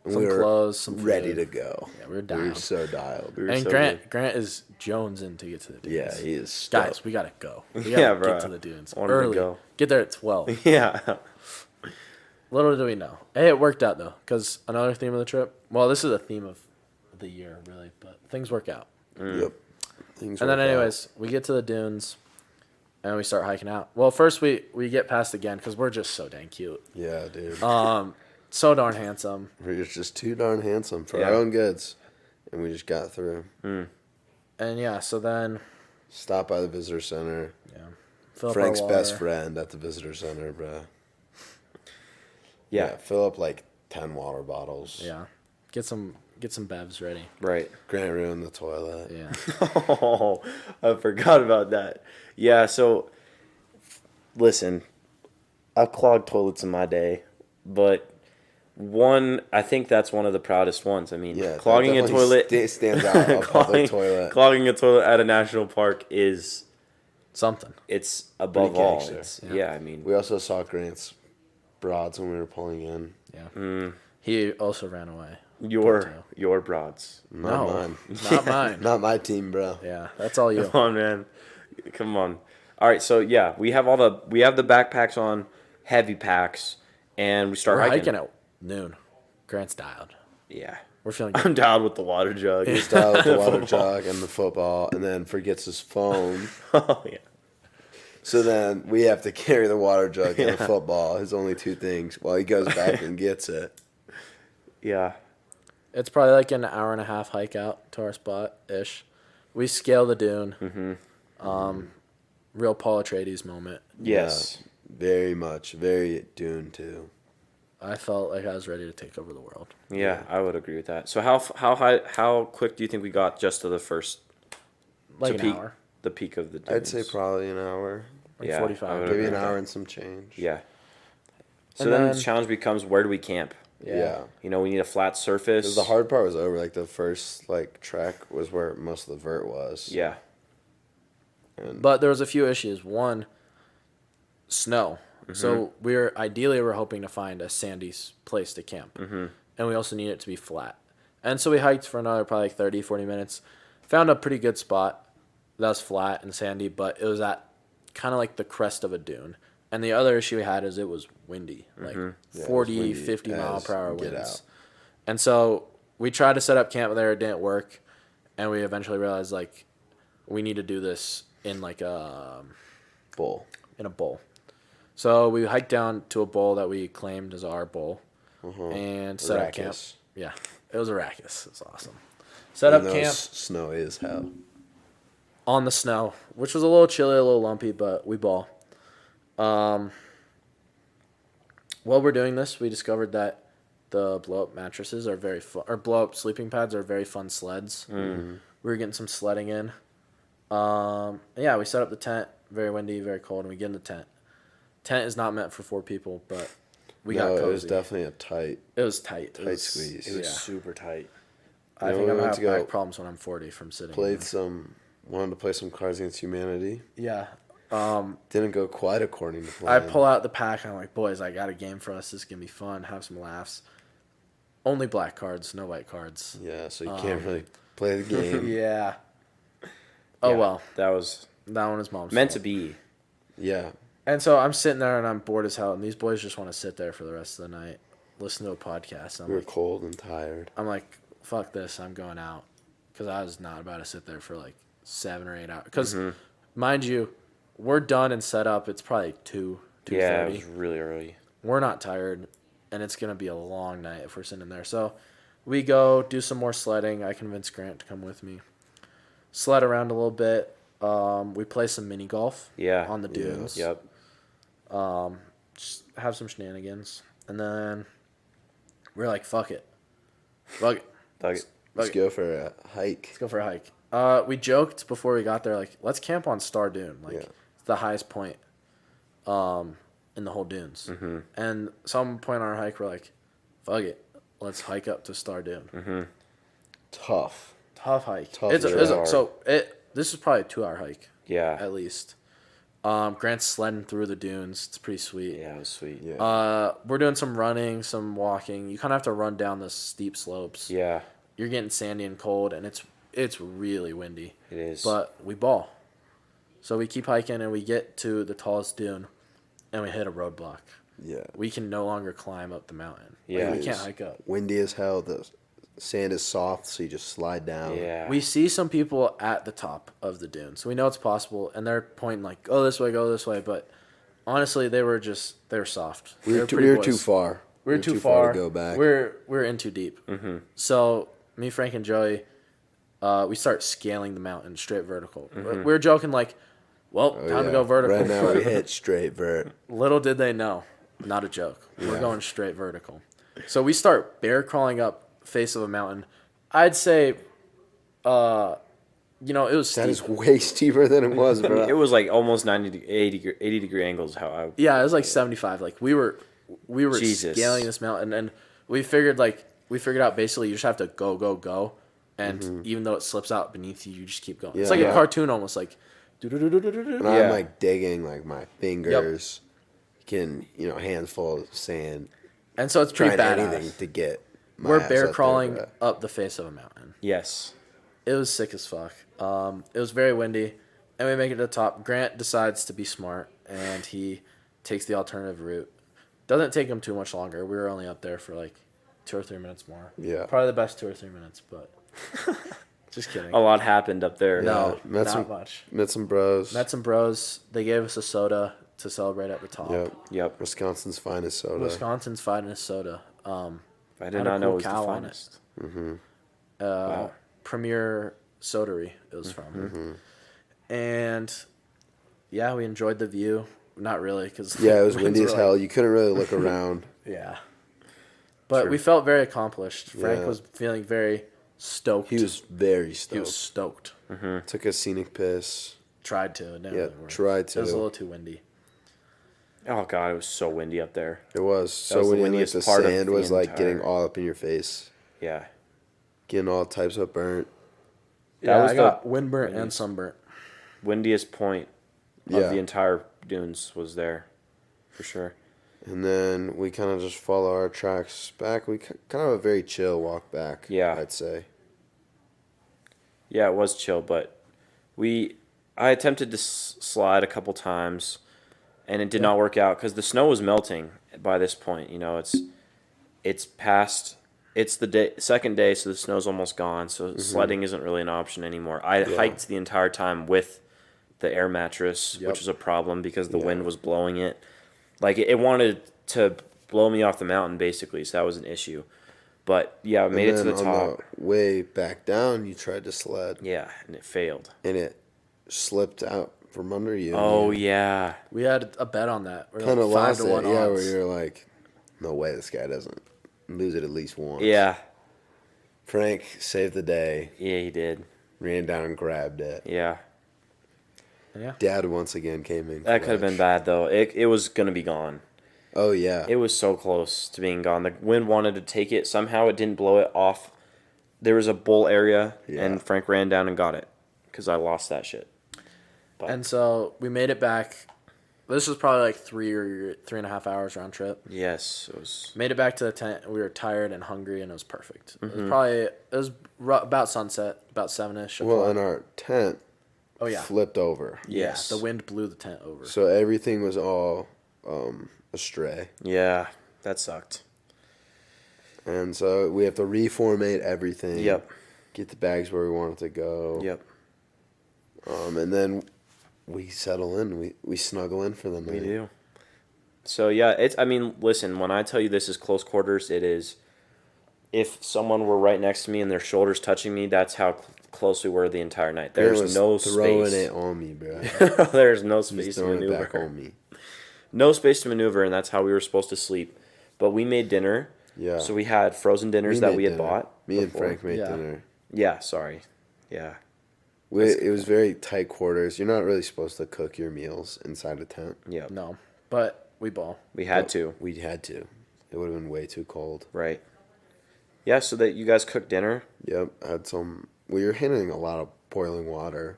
And Some we were clothes, some ready food. to go. Yeah, we were We were dialed. so dialed. We were And so Grant is jonesing to get to the dunes. Yeah, he is. Guys, stoked. we gotta go. We gotta Yeah, bro. get to the dunes I wanted to early. go. Get there at 12. good. Yeah. Little do we know. Hey, it worked out though, because another theme of the trip. Well, this is a theme of the year, really, but things work out. Yep. Things And then, work out. anyways, we get to the dunes, and we start hiking out. Well, first we get past again because we're just so dang cute. Yeah, dude. So darn handsome. We're just too darn handsome for Yeah. our own goods, and we just got through. And yeah, so then Stopped by the visitor center. yeah, fill up our Frank's best water. friend at the visitor center, bruh. Yeah. Fill up like 10 water bottles. Yeah, get some bevs ready. Right. Grant ruined the toilet. Yeah, Oh, I forgot about that. Yeah, so listen, I've clogged toilets in my day, but I think that's one of the proudest ones. I mean, Yeah, that clogging a definitely toilet stands out. A public toilet. Clogging a toilet at a national park is something. it's above Pretty all. gangster. It's, Yeah. yeah, I mean, We also saw Grant's broads when we were pulling in. Yeah. He also ran away. your broads. Not No, mine. not mine. Not my team, bro. Yeah, that's all you. Come on, man. Come on. All right, so yeah, we have the backpacks on, heavy packs, and we start We're hiking. hiking at noon. Grant's dialed. Yeah. We're feeling good. I'm down with the water jug. He's down with the water Football. jug and the football, and then forgets his phone. Oh yeah. So then we have to carry the water jug and the football, his only two things, while he goes back and gets it. Yeah. It's probably like an hour and a half hike out to our spot ish. We scale the dune. Mm-hmm. Real Paul Atreides moment. Yes. Yeah, very much. Very Dune, too. I felt like I was ready to take over the world. Yeah, I would agree with that. So how quick do you think we got just to the first Like to an peak, hour. the peak of the dunes? I'd say probably an hour. Like Yeah, 45. I would Maybe agree an with hour that. and some change. Yeah. So And then the then- challenge becomes, where do we camp? Yeah. You know, we need a flat surface. 'Cause the hard part was over. Like, the first, like, trek was where most of the vert was. Yeah. And But there was a few issues. One, snow. Mm-hmm. So we're hoping to find a sandy place to camp. Mm-hmm. And we also need it to be flat. And so we hiked for another probably like 30, 40 minutes. Found a pretty good spot that was flat and sandy, but it was at kind of like the crest of a dune. And the other issue we had is it was windy, like Yeah, it was 40, windy 50 mile as per hour get winds. out. And so we tried to set up camp there, it didn't work. And we eventually realized like we need to do this in like a bull. in a bowl. So we hiked down to a bowl that we claimed as our bowl and set up camp. Arrakis. Yeah, it was Arrakis. It was awesome. Set up Even though camp it's snowy as hell. on the snow, which was a little chilly, a little lumpy, but we ball. While we're doing this, we discovered that the blow-up mattresses are very fun, or blow-up sleeping pads are very fun sleds. Mm-hmm. We were getting some sledding in. Yeah, we set up the tent. Very windy, very cold, and we get in the tent. Tent is not meant for 4 people, but we got cozy. It was definitely a tight Tight. squeeze. It was Yeah. super tight. I Yeah, think we I'm went gonna to have go back problems when I'm 40 from sitting. Wanted to play some Cards Against Humanity. Yeah. Didn't go quite according to I plan. pull out the pack. And I'm like, boys, I got a game for us. This is gonna be fun. Have some laughs. Only black cards, no white cards. Yeah, so you can't really play the game. Yeah. Oh Yeah, well, That was that one is mom's meant fault. to be. Yeah. And so I'm sitting there and I'm bored as hell, and these boys just want to sit there for the rest of the night, listen to a podcast. We were cold and tired. I'm like, fuck this, I'm going out, because I was not about to sit there for like 7 or 8 hours. Because, mind you, we're done and set up. It's probably 2:30. Yeah, it was really early. We're not tired, and it's gonna be a long night if we're sitting there. So we go do some more sledding. I convinced Grant to come with me. Sled around a little bit. We play some mini golf. Yeah. On the dunes. Yep. Just have some shenanigans, and then we're like, fuck it. Fuck it. Like, Let's go for a hike. Let's go for a hike. We joked before we got there, like, let's camp on Star Dune. Like, Yeah. it's the highest point in the whole dunes. And some point on our hike, we're like, fuck it. Let's hike up to Star Dune. Tough. Tough hike. Tough It's as hard. so this is probably a 2-hour hike yeah. at least. Grant's sledding through the dunes. It's pretty sweet. Yeah, it was sweet. Yeah. We're doing some running, some walking. You kind of have to run down the steep slopes. Yeah, You're getting sandy and cold, and it's really windy. it is. But we ball. So we keep hiking, and we get to the tallest dune, and we hit a roadblock. Yeah. We can no longer climb up the mountain. Like, Yeah. we It can't is hike up. Windy as hell. The sand is soft, so you just slide down. yeah. We see some people at the top of the dune, so we know it's possible, and they're pointing like, "Go this way, go this way." But honestly, they were soft. We They were, pretty too boys. far. We were too far to go back. We're in too deep. So me, Frank, and Joey, we start scaling the mountain straight vertical. We were joking like, "Well, time to Yeah. go vertical." Right now we hit straight vert. Little did they know, not a joke. We're going straight vertical. So we start bear crawling up face of a mountain. I'd say, it was steep. That is way steeper than it was, bro. It was like almost 80 degree angles. How I Yeah, it was like 75. Like we were Jesus. scaling this mountain, and we figured out basically you just have to go, and even though it slips out beneath you, you just keep going. It's Yeah. like a Yeah. cartoon almost. Like And Yeah. I'm like digging like my fingers, getting handful of sand, And so it's pretty trying badass. anything to get. My We're ass bear up there, crawling bro. up the face of a mountain. Yes. It was sick as fuck. It was very windy, and we make it to the top. Grant decides to be smart, and he takes the alternative route. Doesn't take him too much longer. We were only up there for like 2 or 3 minutes more. Yeah. Probably the best 2 or 3 minutes, but just kidding. A lot happened up there. No, Met not some- much. Met some bros. Met some bros. They gave us a soda to celebrate at the top. Yep. Wisconsin's finest soda. Wisconsin's finest soda. I did Had a not know cool it was the cow on it. finest. Wow. Premier Sodery it was from. And yeah, we enjoyed the view. Not really, because Yeah, it was windy as hell. You couldn't really look around. Yeah, but True. we felt very accomplished. Frank Yeah. was feeling very stoked. He was very He stoked. was stoked. Took a scenic piss. Tried to. It didn't Yeah, really work. tried It was a to. little too windy. Oh god, it was so windy up there. It was so was the windy. Like windiest the part of sand the was like getting entire- all up in your face, Yeah. getting all types of burnt. Yeah, was I the got windburnt and sunburnt. windiest point of Yeah. the entire dunes was there, for sure. And then we kind of just follow our tracks back. We kind of have a very chill walk back. Yeah. I'd say. Yeah, it was chill, but I attempted to slide a couple times, and it did not work out because the snow was melting by this point. It's past. It's the second day, so the snow's almost gone. So sledding isn't really an option anymore. I hiked the entire time with the air mattress, Yep. which was a problem because the wind was blowing it. Like it wanted to blow me off the mountain, basically. So that was an issue. But yeah, I made it to the top. On the way back down, you tried to sled, Yeah, and it failed. and it slipped out from under you. Oh and you yeah. We had a bet on that. We're kind of like 5 lost to it. 1 Yeah, odds. where you're like, no way, this guy doesn't lose it at least once. Yeah. Frank saved the day, Yeah, he did. ran down and grabbed it. Yeah. Yeah. Dad once again came in. That could have been clutch. bad though. It was gonna be gone. Oh yeah. It was so close to being gone. The wind wanted to take it. Somehow it didn't blow it off. There was a bowl area, Yeah. and Frank ran down and got it because I lost that shit. But And so we made it back. This was probably like 3.5 hours round trip. yes, it was. Made it back to the tent. We were tired and hungry, and it was perfect. It Mm-hmm. was probably about sunset, about 7ish. Well, and our tent oh yeah, flipped over, Yes. the wind blew the tent over. so everything was all astray, Yeah, that sucked. and so we have to reformate everything. Yep. Get the bags where we want it to go. Yep. And then we settle in. We snuggle in for the night. We do. So yeah, I mean, listen, when I tell you this is close quarters, it is. If someone were right next to me and their shoulders touching me, that's how close we were the entire night. Grant There's was no throwing space. it on me, bro. There's no He's space to throwing it back maneuver. on me. No space to maneuver, and that's how we were supposed to sleep. But we made dinner. Yeah. So we had frozen dinners that made we had dinner. bought. Me and before. Frank made Yeah. dinner. Yeah, sorry. Yeah. It was very tight quarters. You're not really supposed to cook your meals inside a tent. Yeah. No, but we ball. We had But to. We had to. It would have been way too cold. Right. Yeah, so that you guys cooked dinner. Yep. Had some. We were hitting a lot of boiling water,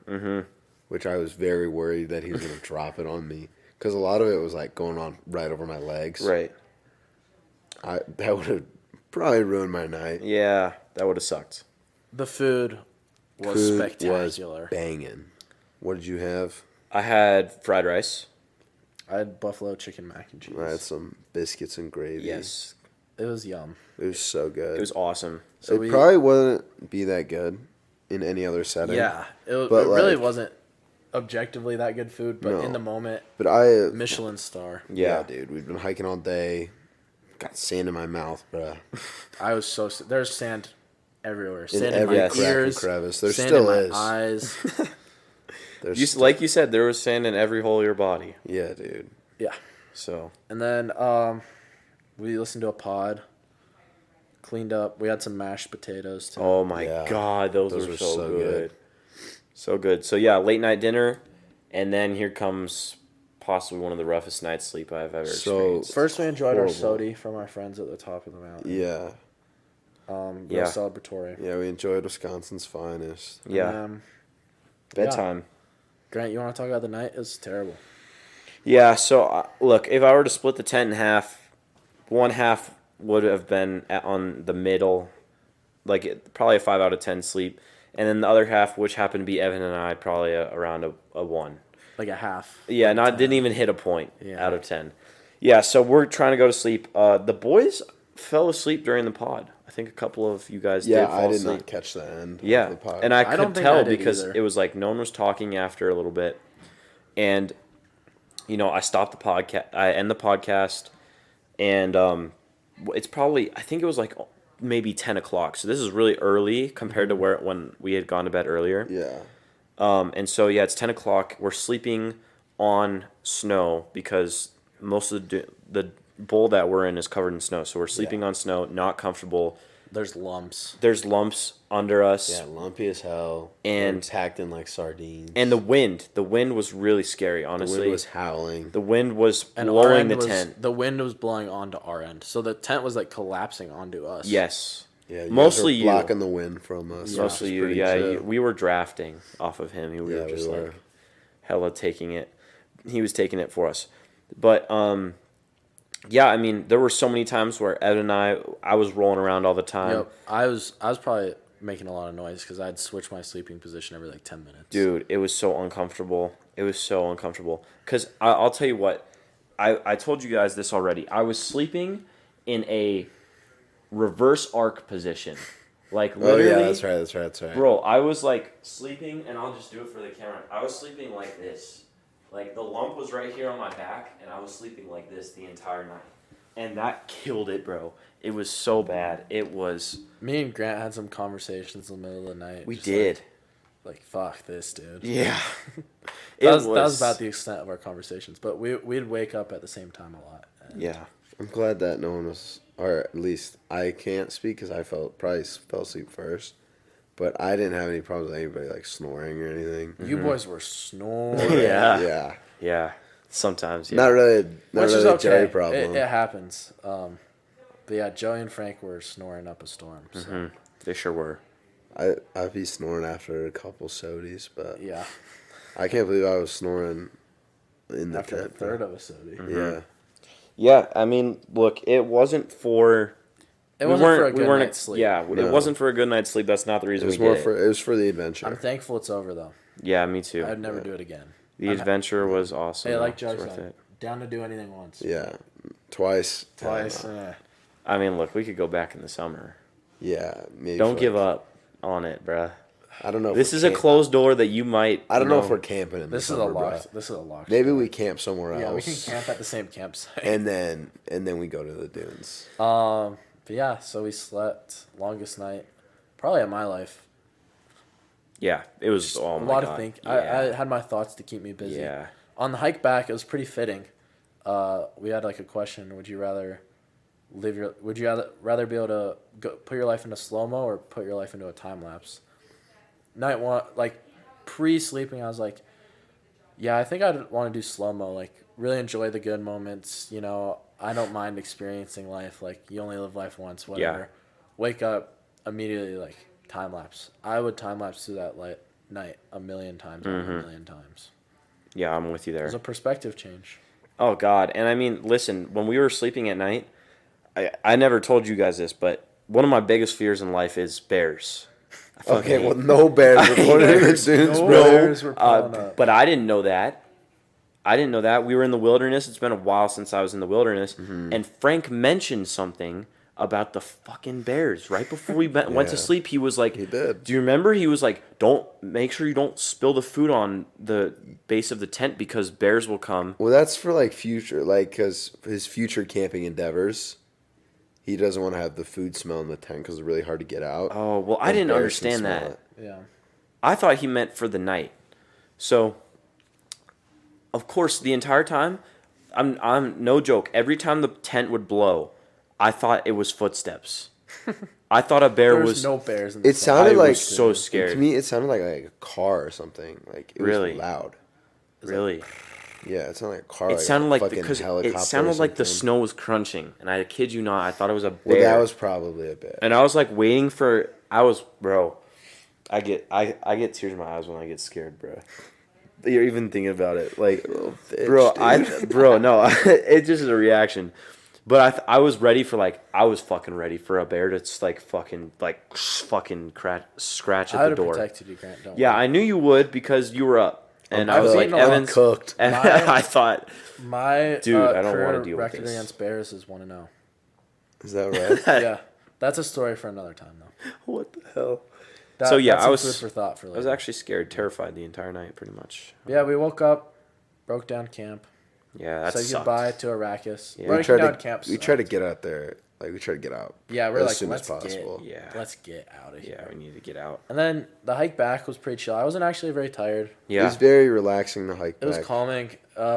which I was very worried that he was going to drop it on me. Because a lot of it was like going on right over my legs. Right. That would have probably ruined my night. Yeah, that would have sucked. The food was Food spectacular. was banging. What did you have? I had fried rice. I had buffalo chicken mac and cheese. I had some biscuits and gravy. Yes. It was yum. It was so good. It was awesome. So it we probably wouldn't be that good in any other setting. yeah. It But, really like- wasn't objectively that good food, but No. in the moment, But I Michelin star. yeah, dude, we've been hiking all day. Got sand in my mouth, bruh. I was so there's sand everywhere. In Sand every in my crack and ears. crevice. There sand still in is. my eyes. There's Like you said, there was sand in every hole of your body. yeah, dude. Yeah. So And then we listened to a pod. Cleaned up. We had some mashed potatoes too. oh my Yeah. god, those Those were were so so good. So good. So yeah, late night dinner, and then here comes possibly one of the roughest nights sleep I've ever So- experienced. First, we enjoyed Horrible. our sodi from our friends at the top of the mountain. Yeah. Real Yeah. celebratory. Yeah, we enjoyed Wisconsin's finest. Yeah. And, Bedtime. Grant, you want to talk about the night? It was terrible. Yeah, so look, if I were to split the tent in half, one half would have been on the middle, like probably a 5 out of 10 sleep, and then the other half, which happened to be Evan and I, probably around a 1. Like a half. Yeah, like not didn't even hit a point Yeah. out of 10. Yeah, so we're trying to go to sleep. The boys fell asleep during the pod. I think a couple of you guys did fall I did asleep. not catch the end. Yeah, of the pod. and I I don't could think I tell did because either. it was like no one was talking after a little bit, and I stopped the podcast. I end the podcast, and it's probably I think it was like maybe 10 o'clock. So this is really early compared to when we had gone to bed earlier. Yeah. And so yeah, it's 10 o'clock. We're sleeping on snow because most of the bowl that we're in is covered in snow. So we're sleeping on snow, not comfortable. There's lumps. There's lumps under us. Yeah, lumpy as hell. And packed in like sardines. And the wind was really scary, honestly. The wind was howling. The wind was And our blowing end the was, tent. The wind was blowing onto our end. So the tent was like collapsing onto us. Yes. Yeah, Mostly you. blocking the wind from us. Mostly you, yeah. We were drafting off of him. We were just like hella taking it. He was taking it for us. But yeah, I mean, there were so many times where Ed and I was rolling around all the time. Yep. I was probably making a lot of noise because I'd switch my sleeping position every like 10 minutes. Dude, it was so uncomfortable. It was so uncomfortable. Because I'll tell you what, I told you guys this already. I was sleeping in a reverse arc position. Like literally. Oh, yeah, that's right. Bro, I was like sleeping, and I'll just do it for the camera. I was sleeping like this. Like the lump was right here on my back, and I was sleeping like this the entire night. And that killed it, bro. It was so bad. It was. Me and Grant had some conversations in the middle of the night. We did. Like fuck this, dude. Yeah. that was about the extent of our conversations, but we'd wake up at the same time a lot. Yeah. I'm glad that no one was, or at least I can't speak because I probably fell asleep first. But I didn't have any problems with anybody like snoring or anything. You boys were snoring. Yeah. Yeah. Yeah. Sometimes, yeah. Not really Which is a okay. Jerry problem. It happens. But yeah, Joey and Frank were snoring up a storm. So. They sure were. I'd be snoring after a couple sodies, but Yeah. I can't believe I was snoring in the After the tent. third of a soda. Yeah. Yeah, I mean, look, it wasn't for... It wasn't for a good night's sleep. Yeah, No. it wasn't for a good night's sleep. That's not the It reason was we more did for it was for the adventure. I'm thankful it's over though. Yeah, me too. I'd never do it again. The adventure was awesome. Hey, like It's Joey worth said, it. down to do anything once. Yeah. Twice. Twice. Eh. I mean, look, we could go back in the summer. Yeah, maybe. Don't give up on it, bruh. I don't know. This is a closed door that you might... I don't know if we're camping in This the is summer, a lock. bruh. This is a lock. Maybe we camp somewhere else. Yeah, we can camp at the same campsite. and then we go to the dunes. But yeah, so we slept longest night, probably of my life. Yeah, it was... Oh, A my lot God. of thinking. Yeah. I had my thoughts to keep me busy. Yeah. On the hike back, it was pretty fitting. We had like a question: Would you rather rather be able to put your life into slow mo or put your life into a time lapse? Night one, like pre-sleeping, I was like, yeah, I think I'd want to do slow mo. Like really enjoy the good moments. You know, I don't mind experiencing life. Like you only live life once. Whatever. Yeah. Wake up immediately. Like time lapse. I would time lapse through that night a million times. A million times. Yeah, I'm with you there. It was a perspective change. Oh, God. And I mean, listen, when we were sleeping at night, I never told you guys this, but one of my biggest fears in life is bears. Okay, well, no bears recorded in the dunes, No bro. bears were pulling up. But I didn't know that. We were in the wilderness. It's been a while since I was in the wilderness. And Frank mentioned something about the fucking bears right before we went to Yeah. sleep. He was like, He did. Do you remember? He was like, make sure you don't spill the food on the base of the tent because bears will come. Well, that's for like future, like because his future camping endeavors. He doesn't want to have the food smell in the tent because it's really hard to get out. Oh, well, I And didn't bears can understand smell that. it. Yeah. I thought he meant for the night. So, of course, the entire time, I'm no joke. Every time the tent would blow, I thought it was footsteps. I thought a bear There was. was no bears in the It sounded I like was so scared. To me, it sounded like a car or something. Like it Really? was loud. Really, Yeah, it sounded like a car. it sounded like fucking because helicopter it or sounded like the something. snow was crunching, and I kid you not, I thought it was a bear. Well, that was probably a bear. And I was like waiting for. Bro. I get tears in my eyes when I get scared, bro. you're even thinking about it. Like, bitch, bro, no, it just is a reaction. But I was ready for I was fucking ready for a bear to just fucking scratch I at would the have door. protected you, Grant. Don't Yeah, worry. I knew you would because you were up, and I I've was like, seen a lot. Evans Cooked. And My- I thought, My Dude, I don't career wanna deal with record this. against Bears is 1-0. Is that right? Yeah, that's a story for another time though. what the hell? That, So, yeah, that's I some was- food for thought for I later. was actually scared, terrified the entire night, pretty much. Yeah, we woke up, broke down camp, Yeah, that said sucked. goodbye to Arrakis. Yeah. We Breaking tried down to camp. we tried to get out there. Like we tried to get out. Yeah, we're as like, soon let's as possible. Yeah. let's get out of here. Yeah, we need to get out. And then the hike back was pretty chill. I wasn't actually very tired. It Yeah. was very relaxing to hike It was back. calming.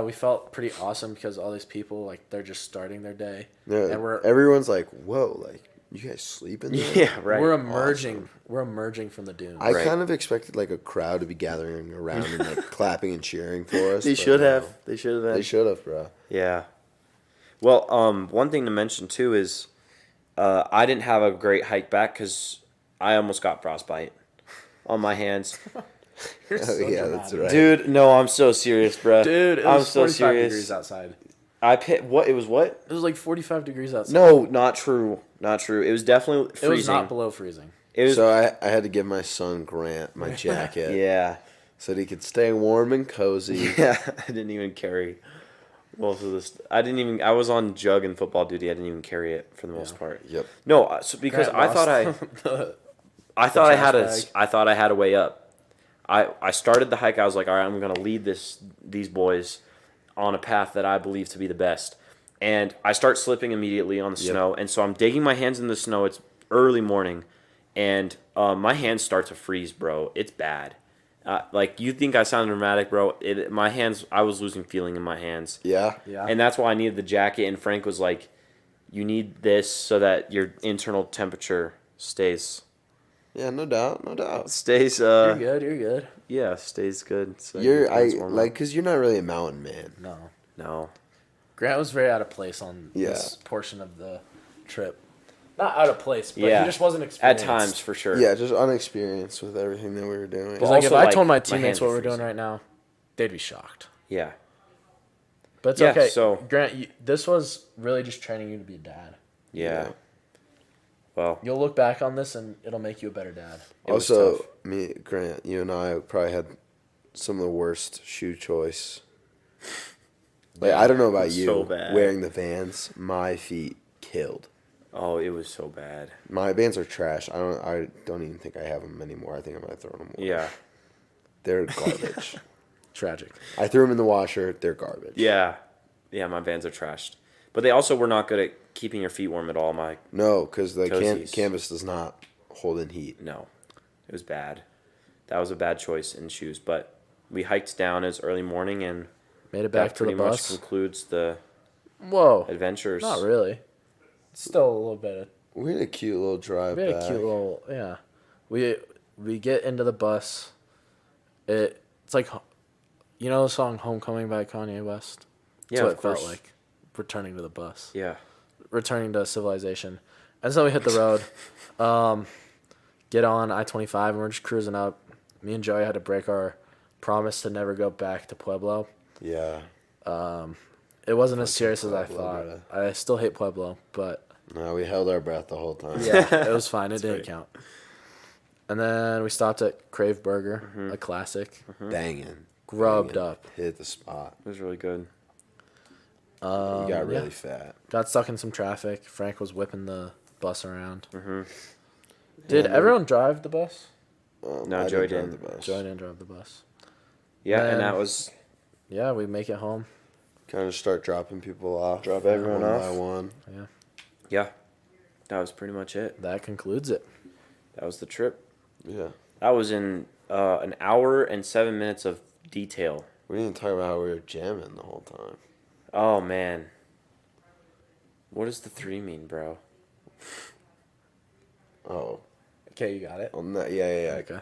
We felt pretty awesome because all these people they're just starting their day. Yeah, And everyone's like, "Whoa, like you guys sleeping there?" Yeah, right. We're emerging. We're emerging from the dunes. I Right. kind of expected like a crowd to be gathering around and like clapping and cheering for us. They but should no. have. They should have. They should have, bro. Yeah. Well, one thing to mention too is I didn't have a great hike back because I almost got frostbite on my hands. You're Oh, so yeah, dramatic. that's right. Dude, no, I'm so serious, bro. Dude, it I'm was so 45 serious. degrees outside. What? It was what? It was like 45 degrees outside. No, not true. Not true. It was definitely freezing. It was not below freezing. It was. So I had to give my son Grant my jacket Yeah. so that he could stay warm and cozy. Yeah. I didn't even carry most of this. I was on jug and football duty. I didn't even carry it for the most part. Yep. No, so because Grant I thought lost I thought I trash had bag. I thought I had a way up. I started the hike. I was like, all right, I'm gonna lead these boys on a path that I believe to be the best. And I start slipping immediately on the Yep. snow, and so I'm digging my hands in the snow. It's early morning, and my hands start to freeze, bro. It's bad. Like you think I sound dramatic, bro? My hands. I was losing feeling in my hands. Yeah. Yeah. And that's why I needed the jacket. And Frank was like, "You need this so that your internal temperature stays." Yeah, no doubt, no doubt. Stays You're good. You're good. yeah, stays good. So You're your hands warm up. because you're not really a mountain man. No. no. Grant was very out of place on Yeah. this portion of the trip. Not out of place, but Yeah. he just wasn't At experienced. times for sure. Yeah, just unexperienced with everything that we were doing. Because like, if Also, I told my like, my teammates hands what were we're doing freezing. right now, they'd be shocked. Yeah. But it's Yeah, okay. so- Grant, this was really just training you to be a dad. Yeah. Yeah. Well, You'll look back on this and it'll make you a better dad. it was Also, tough. me, Grant, you and I probably had some of the worst shoe choice. Like I don't know about was you, so bad. wearing the Vans, my feet killed. Oh, it was so bad. My Vans are trash. I don't even think I have them anymore. I think I might have thrown them away. Yeah. They're garbage. Tragic. I threw them in the washer. They're garbage. Yeah. Yeah, my Vans are trashed. But they also were not good at keeping your feet warm at all. No, because the Cozies. canvas does not hold in heat. No. It was bad. That was a bad choice in shoes. But we hiked down as early morning, and Made it back that to the pretty much bus. concludes the Whoa. adventures. Not really. Still a little bit. We had a cute little drive We had back. a cute little We get into the bus. It's like, you know the song "Homecoming" by Kanye West. That's Yeah, what of it felt course. like. Returning to the bus. Yeah. Returning to civilization. And so we hit the road. Get on I-25 and we're just cruising up. Me and Joey had to break our promise to never go back to Pueblo. Yeah. It wasn't as serious as I Pueblo, thought. brother. I still hate Pueblo, but No, we held our breath the whole time. yeah, it was fine. It didn't great. count. And then we stopped at Crave Burger, a classic. Banging. Grubbed Banging. up. Hit the spot. It was really good. You got really yeah. fat. Got stuck in some traffic. Frank was whipping the bus around. Mm-hmm. Did Yeah, everyone drive the bus? No, I Joey drive didn't. the bus. Joey didn't drive the bus. Yeah, Man. and that was Yeah, we make it home. Kind of start dropping people off. Drop everyone one off. by one. Yeah, yeah. That was pretty much it. that concludes it. That was the trip. Yeah. That was in an hour and 7 minutes of detail. We didn't talk about how we were jamming the whole time. Oh man. What does the 3 mean, bro? Oh. Okay, you got it. Well, no, yeah. Okay.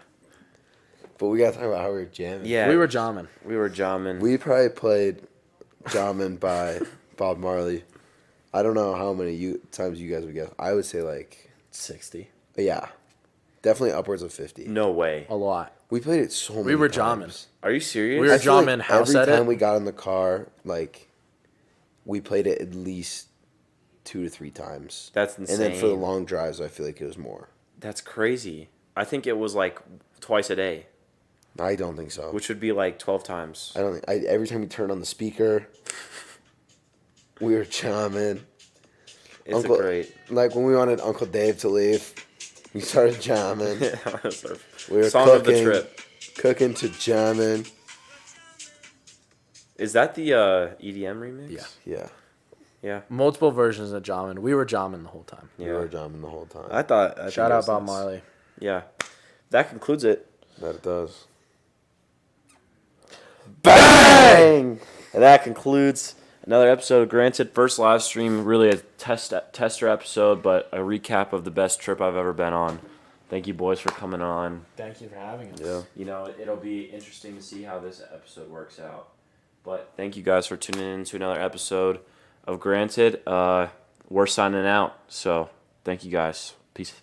But we got to talk about how we were jamming. Yeah. We were jamming. We were jamming. We probably played Jamming by Bob Marley. I don't know how many times you guys would guess. I would say 60. yeah. Definitely upwards of 50. No way. A lot. We played it so many We were times. jamming. Are you serious? We were I feel jamming house every edit. time we got in the car, like, we played it at least 2 to 3 times. That's And then for the insane. long drives, I feel like it was more. That's crazy. I think it was like twice a day, I don't think so. which would be like 12 times. I don't think. Every time we turned on the speaker, we were jamming. It's a great. Like when we wanted Uncle Dave to leave, we started jamming. That's our We were song cooking, of the trip. cooking to jamming. Is that the EDM remix? Yeah. Yeah, Yeah. Multiple versions of jamming. We were jamming the whole time. we Yeah. were jamming the whole time. I thought. Shout out Bob Marley. Yeah. That concludes it. That it does. Bang! And that concludes another episode of Granted. First live stream, really a tester episode, but a recap of the best trip I've ever been on. Thank you, boys, for coming on. Thank you for having us. Yeah. You know, it'll be interesting to see how this episode works out. But thank you guys for tuning in to another episode of Granted. We're signing out, so thank you guys. Peace.